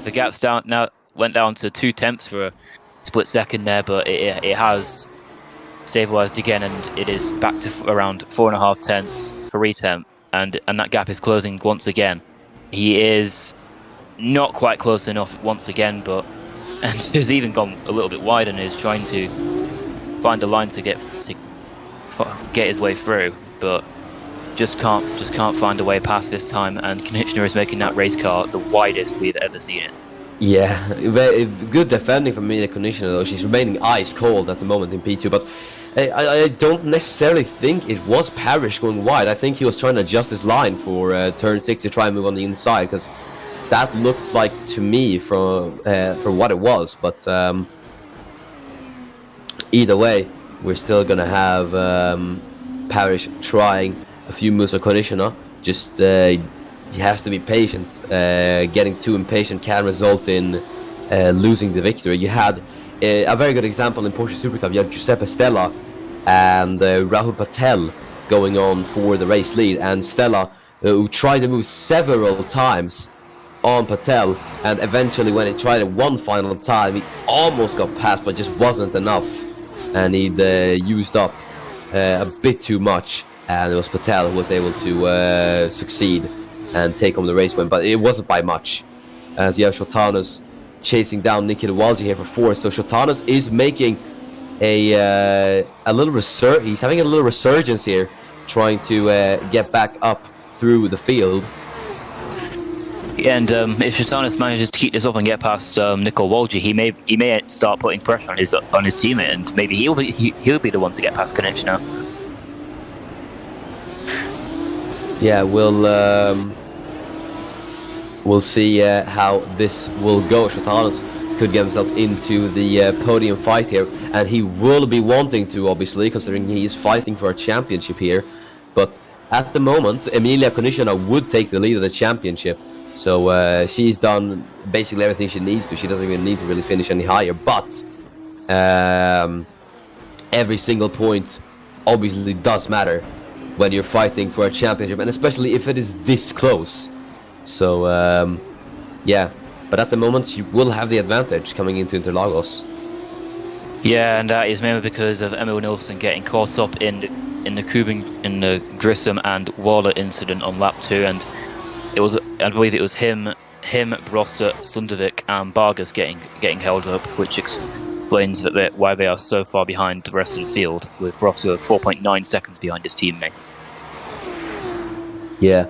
the gap's down now, went down to 0.2 for a split second there, but it has stabilized again, and it is back to around 4.5 for retemp, and that gap is closing once again. He is not quite close enough once again, but and has even gone a little bit wide and is trying to find a line to get his way through, but just can't find a way past this time, and Konechny is making that race car the widest we've ever seen it. Yeah, good defending from Emilia Konechny though. She's remaining ice cold at the moment in P2, but I don't necessarily think it was Parrish going wide. I think he was trying to adjust his line for turn 6 to try and move on the inside, because that looked like to me for what it was. But either way, we're still gonna have Parrish trying a few moves on Konechny. Just he has to be patient. Getting too impatient can result in losing the victory. You had a very good example in Porsche Super Cup. You had Giuseppe Stella and Rahul Patel going on for the race lead, and Stella, who tried to move several times on Patel, and eventually when he tried it one final time, he almost got past, but just wasn't enough, and he'd used up a bit too much, and it was Patel who was able to succeed and take home the race win, but it wasn't by much. As you have Shotanos chasing down Nikita Walji here for 4th, so Shotanos is making a little he's having a little resurgence here, trying to get back up through the field. Yeah, and if Shotanos manages to keep this up and get past Nico Walji, he may start putting pressure on his teammate, and maybe he'll be the one to get past Konechna. Yeah, we'll see how this will go. Shotanos could get himself into the podium fight here, and he will be wanting to, obviously, considering he is fighting for a championship here. But at the moment, Emilia Konechna would take the lead of the championship. So she's done basically everything she needs to. She doesn't even need to really finish any higher. But every single point obviously does matter when you're fighting for a championship, and especially if it is this close. So yeah, but at the moment she will have the advantage coming into Interlagos. Yeah, and that is mainly because of Emil Nilsson getting caught up in the Grissom and Waller incident on lap 2, and I believe it was him, Broster, Sundevik, and Vargas getting held up, which explains why they are so far behind the rest of the field, with Broster 4.9 seconds behind his teammate. Yeah.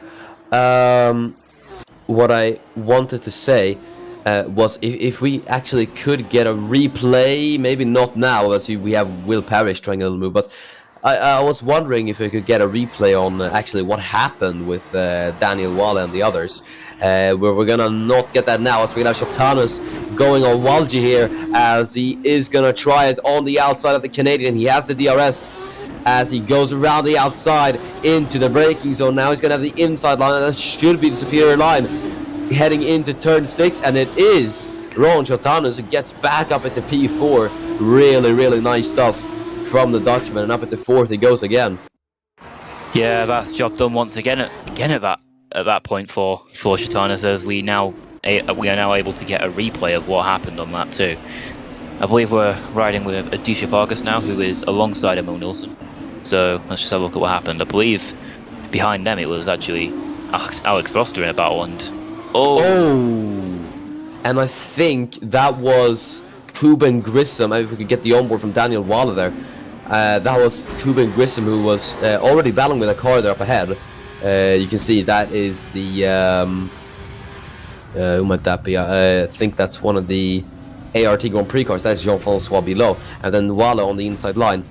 What I wanted to say was if we actually could get a replay, maybe not now, as we have Will Parrish trying a little move, but I was wondering if we could get a replay on actually what happened with Daniel Walla and the others. We're gonna not get that now, as we're gonna have Shotanos going on Walji here, as he is gonna try it on the outside of the Canadian. He has the DRS as he goes around the outside into the braking zone. Now he's gonna have the inside line, and that should be the superior line heading into turn 6, and it is Ron Shotanos who gets back up into P4. Really nice stuff from the Dutchman, and up into 4th he goes again. Yeah, that's job done once again at that point for Shotanos, as we are now able to get a replay of what happened on lap 2. I believe we're riding with Adisha Vargas now, who is alongside Emil Nilsson. So let's just have a look at what happened. I believe behind them it was actually Alex Broster in a battle, and and I think that was Kuben Grissom. If we could get the onboard from Daniel Waller there. That was Kuben Grissom, who was already battling with a car there up ahead. You can see that is the who might that be? I think that's one of the ART Grand Prix cars. That's Jean-François below, and then Waller on the inside line.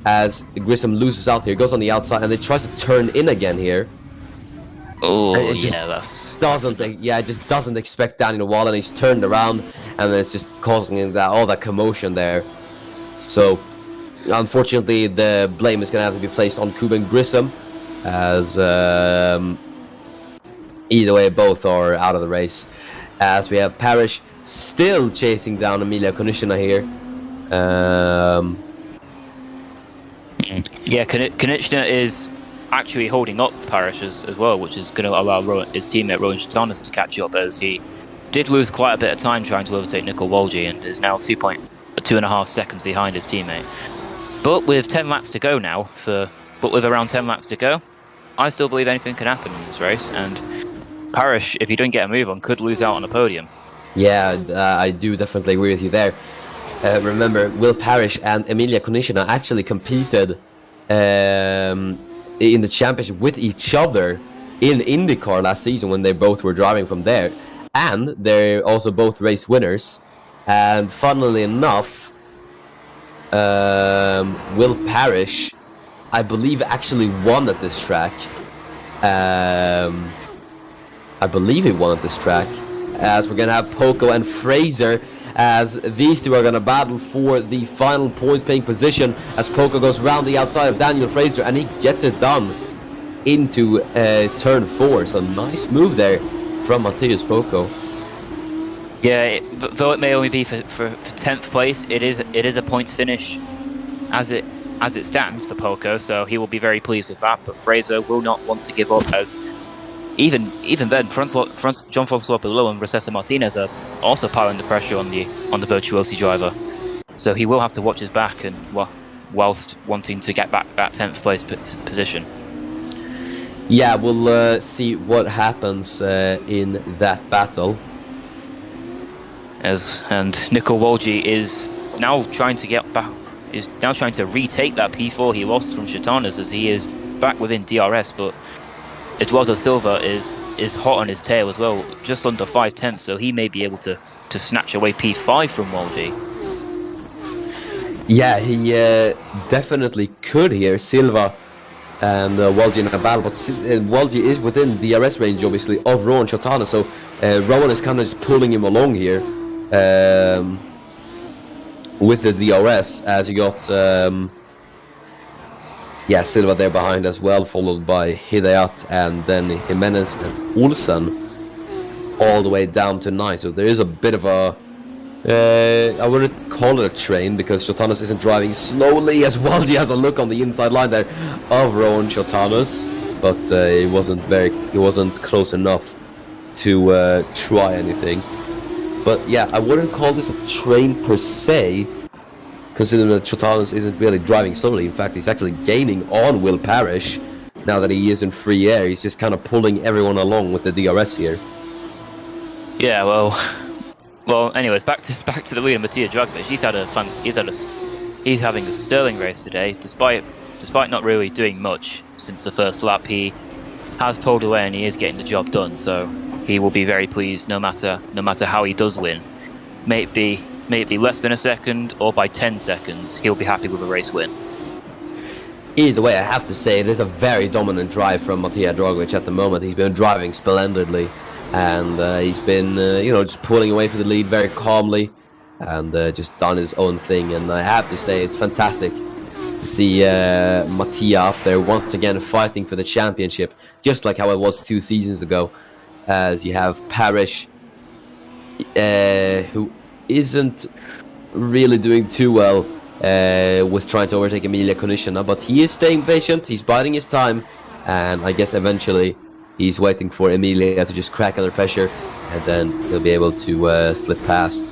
As Grissom loses out here, goes on the outside, and they tries to turn in again here. It just doesn't expect Daniel Waller, and he's turned around, and then it's just causing all that commotion there. So unfortunately, the blame is going to have to be placed on Kuben Grissom, as either way, both are out of the race. As we have Parrish still chasing down Emilia Konechna here. Yeah, Konechna is actually holding up Parrish as well, which is going to allow his teammate Rowan Shotanos to catch up, as he did lose quite a bit of time trying to overtake Nico Walji, and is now 2.5 seconds behind his teammate. But with 10 laps to go now, with around 10 laps to go, I still believe anything can happen in this race, and Parrish, if he don't get a move on, could lose out on the podium. Yeah, I do definitely agree with you there. Remember, Will Parrish and Emilia Konechna actually competed in the championship with each other in IndyCar last season when they both were driving from there, and they're also both race winners. And funnily enough, Will Parrish, I believe, actually won at this track. I believe he won at this track, as we're gonna have Poco and Fraser, as these two are gonna battle for the final points paying position, as Poco goes round the outside of Daniel Fraser, and he gets it done into turn 4. So nice move there from Matthias Poco. Yeah, though it may only be for 10th place, it is a points finish as it stands for Poco, so he will be very pleased with that. But Fraser will not want to give up, as even then, Jean-Francois Below and Rosetta Martinez are also piling the pressure on the Virtuosi driver. So he will have to watch his back, and whilst wanting to get back that 10th place position. Yeah, we'll see what happens in that battle. And Nicol Walgi is now trying to get back. Is now trying to retake that P4 he lost from Chatanas, as he is back within DRS, but Eduardo Silva is hot on his tail as well, just under 5/10, so he may be able to snatch away P5 from Walgi. Yeah, he definitely could here. Silva and Walgi in a battle, but Walgi is within DRS range, obviously, of Rowan Chatanas, so Rowan is kind of just pulling him along here with the DRS, as you got Silva there behind as well, followed by Hidayat and then Jimenez and Olsen all the way down to 9. So there is a bit of a I wouldn't call it a train, because Chatanas isn't driving slowly, as Walgi has a look on the inside line there of Rowan Chatanas, but it wasn't close enough to try anything. But yeah, I wouldn't call this a train per se, considering that Chatanas isn't really driving slowly. In fact, he's actually gaining on Will Parrish now that he is in free air. He's just kind of pulling everyone along with the DRS here. Yeah, well. Anyways, back to the leader, Matija Dragovic. He's having a sterling race today, despite not really doing much since the first lap. He has pulled away and he is getting the job done. So he will be very pleased, no matter how he does win. May it be less than a second or by 10 seconds, he'll be happy with a race win. Either way, I have to say it is a very dominant drive from Matija Dragovic at the moment. He's been driving splendidly, and he's been just pulling away for the lead very calmly, and just done his own thing. And I have to say it's fantastic to see Matija up there once again fighting for the championship, just like how it was 2 seasons ago, as you have Parrish, who isn't really doing too well with trying to overtake Emilia Konishina, but he is staying patient, he's biding his time, and I guess eventually he's waiting for Emilia to just crack under pressure, and then he'll be able to slip past.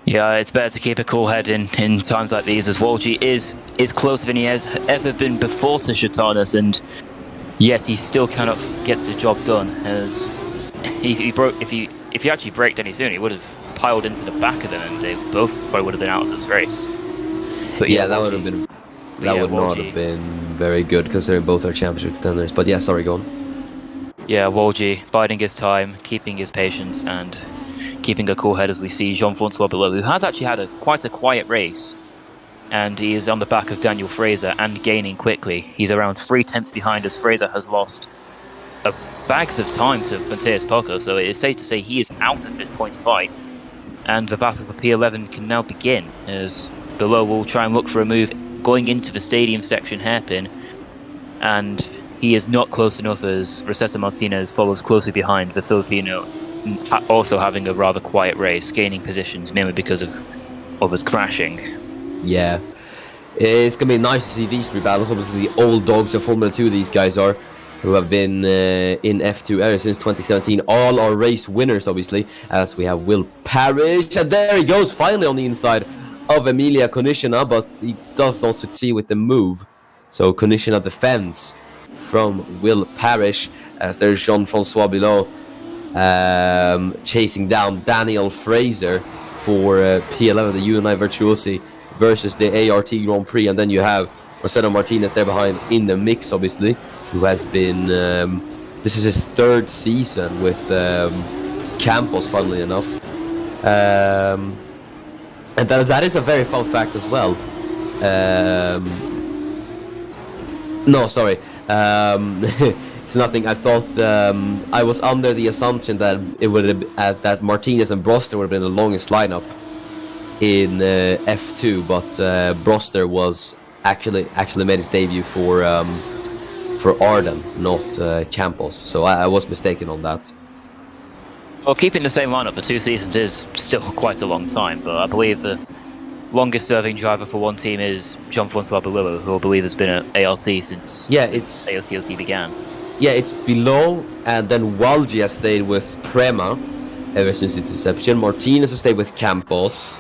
Yeah, it's better to keep a cool head in times like these, as Walgi is closer than he has ever been before to Chatanas, and yes, he still cannot get the job done, as if he actually braked any sooner, he would have piled into the back of them, and they both probably would have been out of this race. But yeah, that would not have been very good, considering both are championship contenders. But yeah, sorry, go on. Yeah, Walgi biding his time, keeping his patience, and keeping a cool head, as we see Jean-Francois Below, who has actually had quite a quiet race, and he is on the back of Daniel Fraser and gaining quickly. He's around 3/10 behind, as Fraser has lost bags of time to Matheus Poco, so it is safe to say he is out of this points fight, and the battle for P11 can now begin, as Below will try and look for a move going into the stadium section hairpin, and he is not close enough, as Rosetta Martinez follows closely behind, the Filipino also having a rather quiet race, gaining positions mainly because of his crashing. Yeah, it's going to be nice to see these 3 battles. Obviously the old dogs of Formula 2, these guys are, who have been in F2 ever since 2017. All are race winners, obviously, as we have Will Parrish, and there he goes, finally on the inside of Emilia Konishina, but he does not succeed with the move. So Konishina defends from Will Parrish, as there's Jean-Francois Below chasing down Daniel Fraser for P11, the UNI Virtuosi, versus the ART Grand Prix. And then you have Rosetta Martinez there behind in the mix, obviously, who has been this is his 3rd season with Campos, funnily enough, and that is a very fun fact as well. No, sorry, it's nothing. I thought I was under the assumption that it would have that Martinez and Broster would have been the longest lineup in F2, but Broster was actually made his debut for Arden, not Campos. So I was mistaken on that. Well, keeping the same lineup for 2 seasons is still quite a long time, but I believe the longest-serving driver for one team is Jean-Francois Belillo, who I believe has been at ALT since AOCLC began. Yeah, it's below, and then Walgi has stayed with Prema ever since its inception. Martinez has stayed with Campos,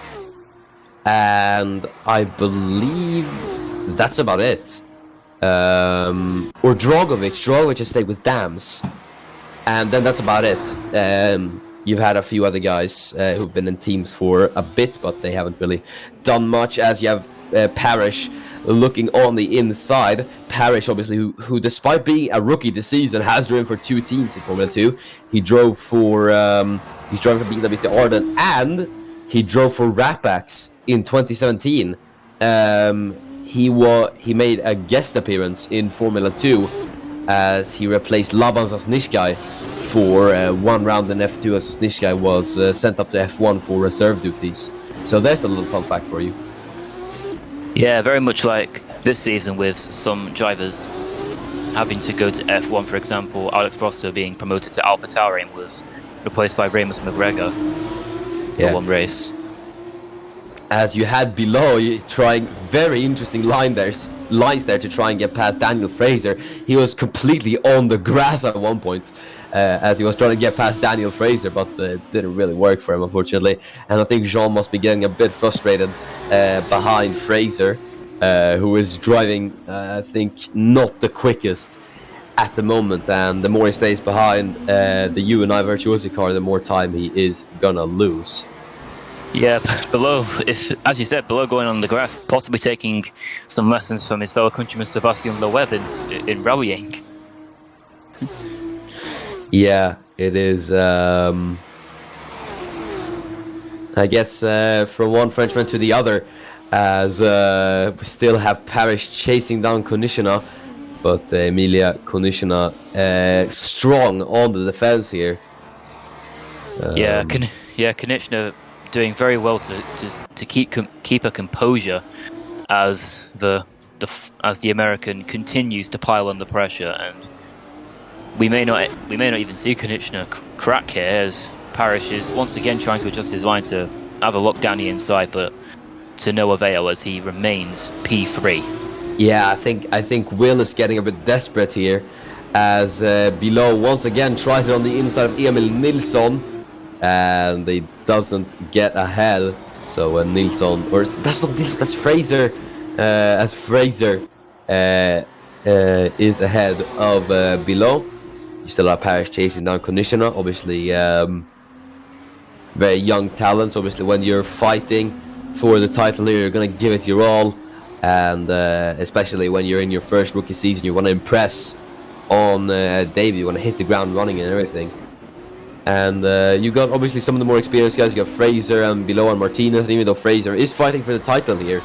and I believe that's about it. Or Drogovic has stayed with Dams, and then that's about it. You've had a few other guys who've been in teams for a bit, but they haven't really done much, as you have Parrish looking on the inside. Parrish, obviously, who despite being a rookie this season, has driven for 2 teams in Formula 2. He drove for he's driving for BWT Arden, and he drove for Rapax in 2017. He made a guest appearance in Formula 2 as he replaced Laban Sasnishkai for 1 round in F2, as Sasnishkai was sent up to F1 for reserve duties. So there's a little fun fact for you. Yeah, very much like this season, with some drivers having to go to F1. For example, Alex Prosto being promoted to AlphaTauri and was replaced by Remus McGregor for 1 race. As you had below, you trying very interesting lines there to try and get past Daniel Fraser. He was completely on the grass at one point as he was trying to get past Daniel Fraser, but it didn't really work for him, unfortunately. And I think Jean must be getting a bit frustrated behind Fraser, who is driving, I think, not the quickest at the moment. And the more he stays behind the UNI Virtuosi car, the more time he is gonna lose. Yeah, below, as you said, below going on the grass, possibly taking some lessons from his fellow countryman Sebastian Loeb in rallying. Yeah, it is. I guess from one Frenchman to the other, as we still have Parrish chasing down Konishina, but Emilia Konishina strong on the defense here. Konishina doing very well to keep a composure as the American continues to pile under pressure, and we may not even see Konishina crack here, as Parrish is once again trying to adjust his line to have a look down the inside, but to no avail, as he remains P3. Yeah, I think Will is getting a bit desperate here, as Below once again tries it on the inside of Emil Nilsson, and he doesn't get ahead. So Nilsson, or that's not Nilsson, that's Fraser, as Fraser is ahead of Below. You still have Parrish chasing down Konishina, obviously very young talents. Obviously when you're fighting for the title here, you're going to give it your all, and especially when you're in your first rookie season, you want to impress on debut, you want to hit the ground running and everything. And you got obviously some of the more experienced guys. You got Fraser and Below and Martinez. And even though Fraser is fighting for the title here,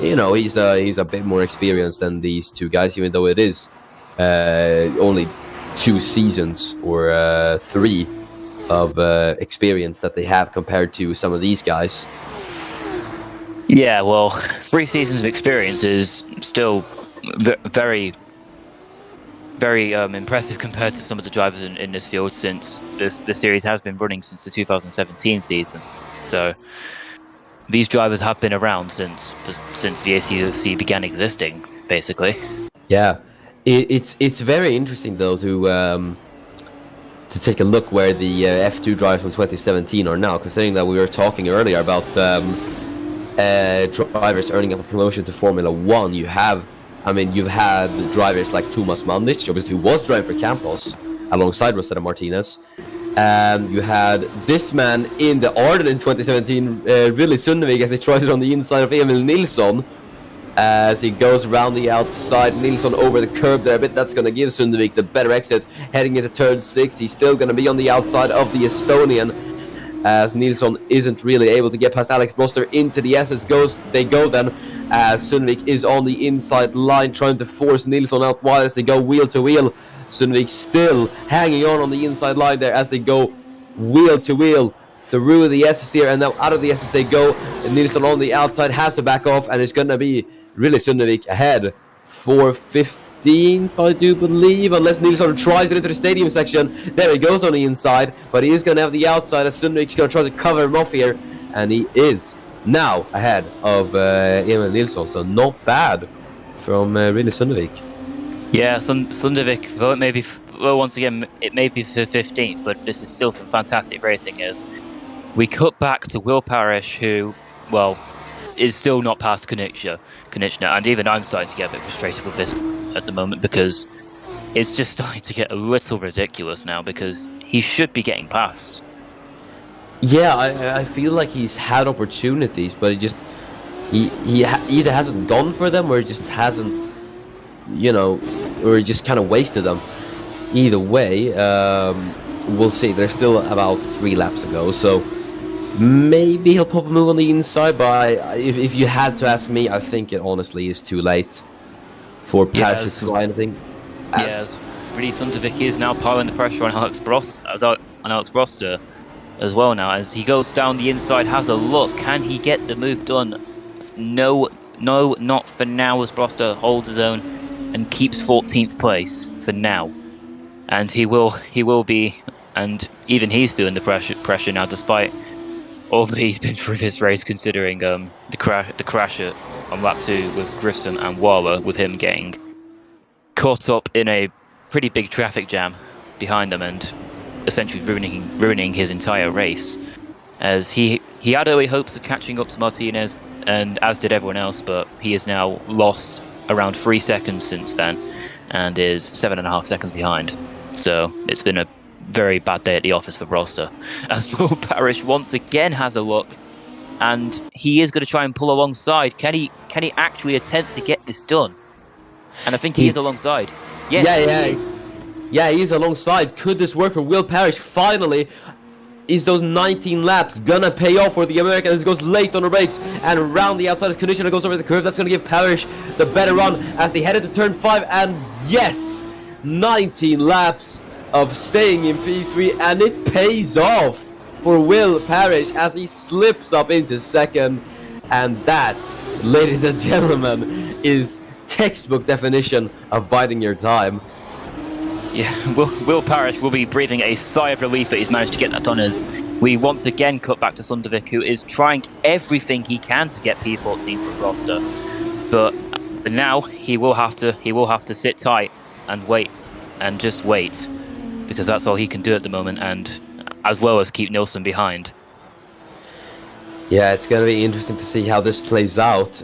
you know, he's a bit more experienced than these two guys, even though it is only 2 seasons or 3 of experience that they have compared to some of these guys. Yeah, well, 3 seasons of experience is still very impressive compared to some of the drivers in this field, since the series has been running since the 2017 season. So these drivers have been around since the ACOC began existing, basically. Yeah, it's very interesting though to take a look where the F2 drivers from 2017 are now, considering that we were talking earlier about drivers earning up a promotion to Formula 1. You've had drivers like Tomas Mandic, obviously, who was driving for Campos alongside Rosetta Martinez. And you had this man in the Arden in 2017, really Sundevik, as he tries it on the inside of Emil Nilsson. As he goes around the outside, Nilsson over the curb there a bit. That's going to give Sundevik the better exit. Heading into turn 6, he's still going to be on the outside of the Estonian, as Nilsson isn't really able to get past Alex Broster into the SS. They go then, as Sundevik is on the inside line trying to force Nilsson out wide as they go wheel to wheel. Sundevik still hanging on the inside line there as they go wheel to wheel through the SS here, and now out of the SS they go, and Nilsson on the outside has to back off, and it's going to be really Sundevik ahead for 5th 15th, I do believe, unless Nilsson tries it into the stadium section. There he goes on the inside, but he is going to have the outside as Sundvik's going to try to cover him off here, and he is now ahead of Emil Nilsson, so not bad from really Sundvik. Yeah, Sundvik, though it may be, well, once again, it may be for 15th, but this is still some fantastic racing as we cut back to Will Parrish, who, well, is still not past Konechna, and even I'm starting to get a bit frustrated with this at the moment because it's just starting to get a little ridiculous now because he should be getting past. Yeah, I feel like he's had opportunities, but he either hasn't gone for them or he just hasn't, or he just kind of wasted them. Either way, we'll see. There's still about 3 laps to go, so maybe he'll pop a move on the inside, but if you had to ask me, I think it honestly is too late for Parrish to try anything. Yes, really, Sundvik is now piling the pressure on Alex Broster as well now, as he goes down the inside, has a look. Can he get the move done? No, not for now, as Broster holds his own and keeps 14th place for now. And he will be, and even he's feeling the pressure now, despite all that he's been through this race, considering the crash on lap 2 with Grissom and Waller, with him getting caught up in a pretty big traffic jam behind them and essentially ruining his entire race. As he had early hopes of catching up to Martinez, and as did everyone else, but he has now lost around 3 seconds since then and is 7.5 seconds behind. So it's been a very bad day at the office for Broster, as Will Parrish once again has a look, and he is going to try and pull alongside. Can he actually attempt to get this done? And I think he is alongside. Yes, yeah, he is alongside. Could this work for Will Parrish? Finally, is those 19 laps gonna pay off for the American as he goes late on the brakes and around the outside as Konechna goes over the curve? That's gonna give Parrish the better run as they head into turn 5, and yes, 19 laps of staying in P3, and it pays off for Will Parrish as he slips up into second. And that, ladies and gentlemen, is textbook definition of biding your time. Yeah, Will Parrish will be breathing a sigh of relief that he's managed to get that done, as we once again cut back to Sundvik, who is trying everything he can to get P14 from Broster. But now he will have to sit tight and wait, and just wait, because that's all he can do at the moment, and as well as keep Nilsson behind. Yeah, it's going to be interesting to see how this plays out.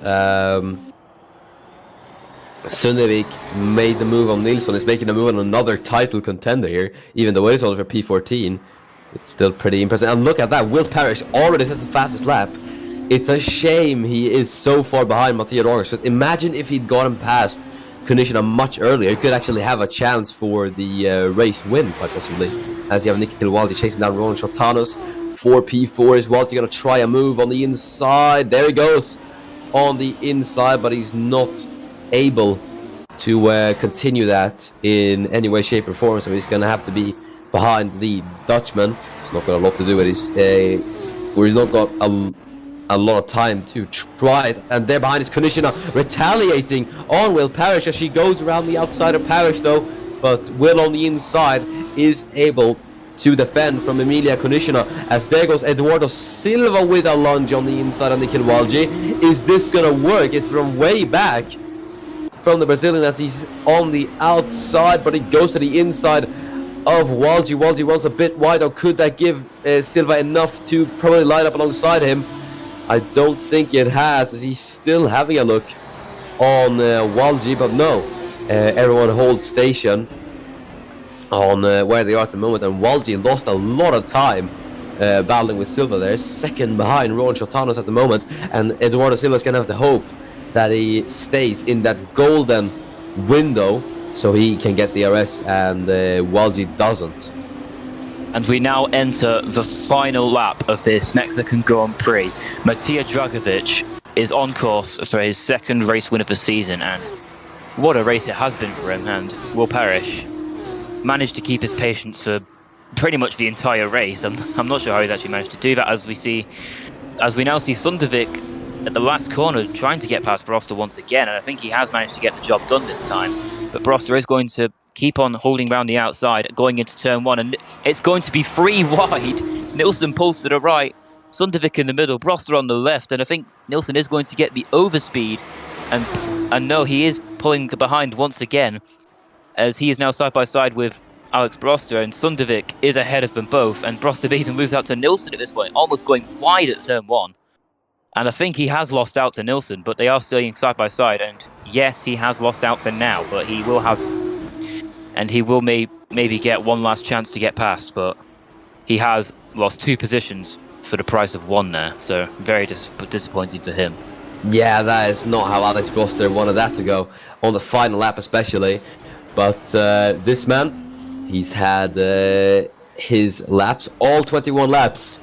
Sundvik made the move on Nilsson, is making the move on another title contender here, even though it is only for P14. It's still pretty impressive. And look at that, Will Parrish already has the fastest lap. It's a shame he is so far behind Mattia Rogers. Imagine if he'd gotten past Konechna much earlier, he could actually have a chance for the race win, quite possibly. As you have Nikhil Waldi chasing down Roland Shotanos. 4P4 is Waldi going to try a move on the inside. There he goes on the inside, but he's not able to continue that in any way, shape or form, so he's going to have to be behind the Dutchman. He's not got a lot to do with his or he's not got a lot of time to try it, and there behind is Konechna retaliating on Will Parrish as she goes around the outside of Parrish though, but Will on the inside is able to defend from Emilia Konechna, as there goes Eduardo Silva with a lunge on the inside of Nikhil Waldi. Is this gonna work? It's from way back from the Brazilian as he's on the outside, but it goes to the inside of Waldi. Waldi was a bit wide, or could that give Silva enough to probably line up alongside him? I don't think it has, as he's still having a look on Waldi, but no, everyone holds station on where they are at the moment, and Waldi lost a lot of time battling with Silva there, second behind Roland Shotanos at the moment, and Eduardo Silva's gonna have to hope that he stays in that golden window so he can get the RS, and Waldi doesn't. And we now enter the final lap of this Mexican Grand Prix. Matija Dragovic is on course for his second race win of the season, and what a race it has been for him. And Will Parrish managed to keep his patience for pretty much the entire race. I'm not sure how he's actually managed to do that, as we now see Sundvik at the last corner trying to get past Broster once again, and I think he has managed to get the job done this time. But Broster is going to keep on holding around the outside, going into turn 1, and it's going to be 3 wide. Nilsson pulls to the right, Sundevik in the middle, Broster on the left, and I think Nilsson is going to get the overspeed. And no, he is pulling behind once again, as he is now side by side with Alex Broster, and Sundevik is ahead of them both, and Broster even moves out to Nilsson at this point, almost going wide at turn 1. And I think he has lost out to Nilsson, but they are staying side by side, and yes, he has lost out for now, but he will have... And he will maybe get one last chance to get past, but he has lost 2 positions for the price of 1 there, so very disappointing for him. Yeah, that is not how Alex Broster wanted that to go, on the final lap especially. But this man, he's had his laps, all 21 laps,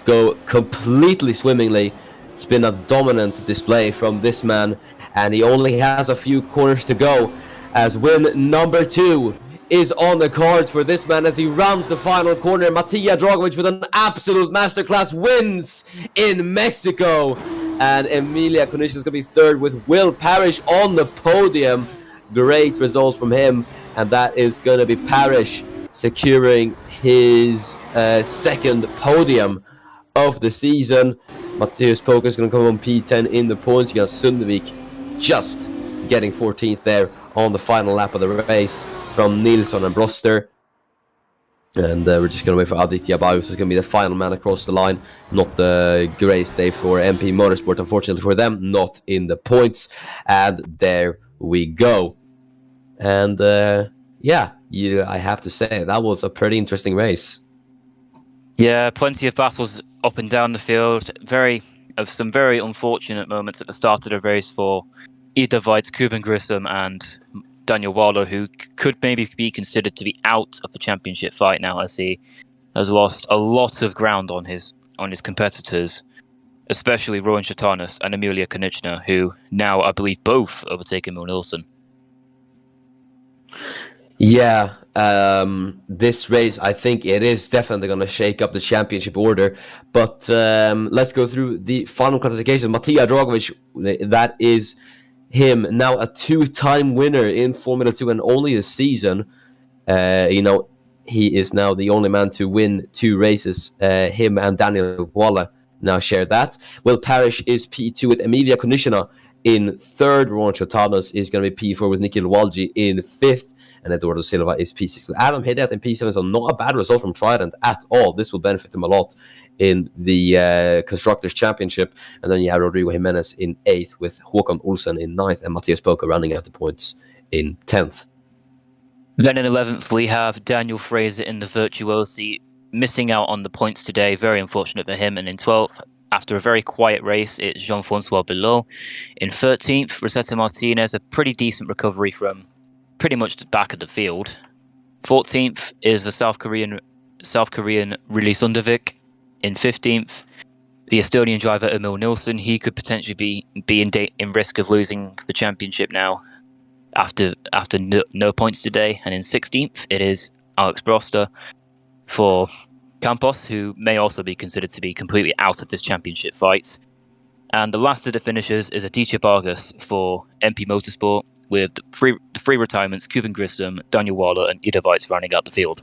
go completely swimmingly. It's been a dominant display from this man, and he only has a few corners to go, as win number 2 is on the cards for this man as he rounds the final corner. Matija Dragovic with an absolute masterclass wins in Mexico, and Emilia Konishina is going to be third with Will Parrish on the podium. Great result from him, and that is going to be Parrish securing his second podium of the season. Matthias Polka is going to come on P10 in the points. You got Sundevik just getting 14th there on the final lap of the race from Nilsson and Broster. And we're just going to wait for Aditya Bagos, who's going to be the final man across the line. Not the greatest day for MP Motorsport, unfortunately for them, not in the points. And there we go. And I have to say, that was a pretty interesting race. Yeah, plenty of battles up and down the field. Some very unfortunate moments at the start of the race for Ida Weitz, Kuben Grissom, and Daniel Waller, who could maybe be considered to be out of the championship fight now, as he has lost a lot of ground on his competitors, especially Rowan Chatanis and Emilia Konishina, who now, I believe, both overtake Emil Nilsson. Yeah, this race, I think it is definitely going to shake up the championship order. But let's go through the final classification. Matija Dragovic, that is him, now a 2-time winner in Formula 2 and only a season. He is now the only man to win 2 races. Him and Daniel Waller now share that. Will Parrish is P2 with Emilia Konishina in 3rd. Rowan Chatanos is going to be P4 with Nikhil Walji in 5th. And Eduardo Silva is P6 with Adam Hidet in P7. So not a bad result from Trident at all. This will benefit him a lot in the Constructors' Championship. And then you have Rodrigo Jimenez in 8th with Håkan Olsen in 9th and Matthias Polka rounding out the points in 10th. Then in 11th, we have Daniel Fraser in the Virtuosi, missing out on the points today. Very unfortunate for him. And in 12th, after a very quiet race, it's Jean-Francois Belot. In 13th, Rosetta Martinez, a pretty decent recovery from pretty much the back of the field. 14th is the South Korean Rili Sundevik. In 15th, the Estonian driver Emil Nilsson. He could potentially be in risk of losing the championship now after no points today. And in 16th, it is Alex Broster for Campos, who may also be considered to be completely out of this championship fight. And the last of the finishers is Aditya Vargas for MP Motorsport, with the three retirements, Kuben Grissom, Daniel Waller, and Ida Weitz rounding out the field.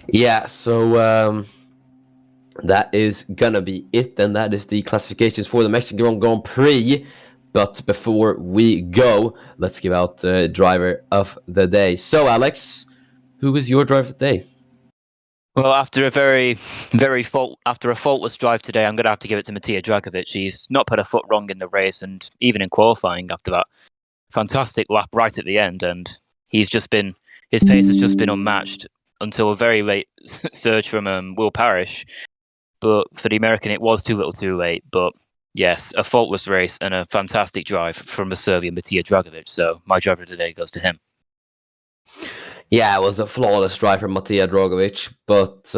Yeah, so that is gonna be it, and that is the classifications for the Mexican Grand Prix. But before we go, let's give out driver of the day. So, Alex, who is your driver of the day? Well, after a faultless drive today, I'm going to have to give it to Matija Dragovic. He's not put a foot wrong in the race, and even in qualifying after that fantastic lap right at the end. And his pace has just been unmatched until a very late surge from Will Parrish. But for the American, it was too little too late. But yes, a faultless race and a fantastic drive from the Serbian Matija Dragovic. So my driver today goes to him. Yeah, it was a flawless drive from Matija Dragovic, but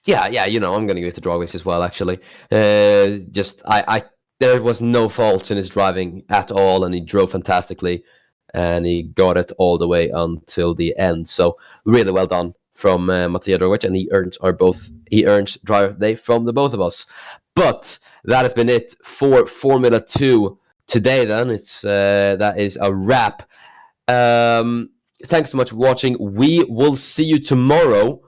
yeah, you know, I'm going to give it to Dragovic as well, actually. There was no faults in his driving at all, and he drove fantastically, and he got it all the way until the end. So really well done from Matija Dragovic, and he earns driver of the day from the both of us. But that has been it for Formula 2 today then it's that is a wrap. Thanks so much for watching. We will see you tomorrow,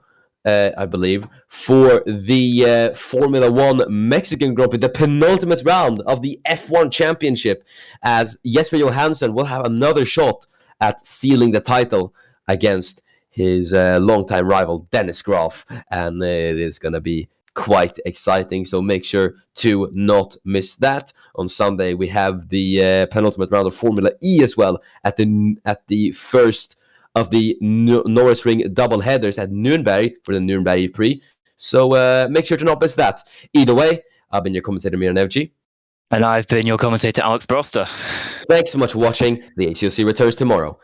I believe, for the Formula One Mexican Grand Prix, the penultimate round of the F1 Championship, as Jesper Johansson will have another shot at sealing the title against his longtime rival Dennis Graff, and it is going to be quite exciting, so make sure to not miss that. On Sunday we have the penultimate round of Formula E as well at the first of the Norris Ring double headers at Nürnberg for the Nürnberg Prix, so make sure to not miss that. Either way, I've been your commentator Miran Evji, and I've been your commentator Alex Broster. Thanks so much for watching. The ACOC returns tomorrow.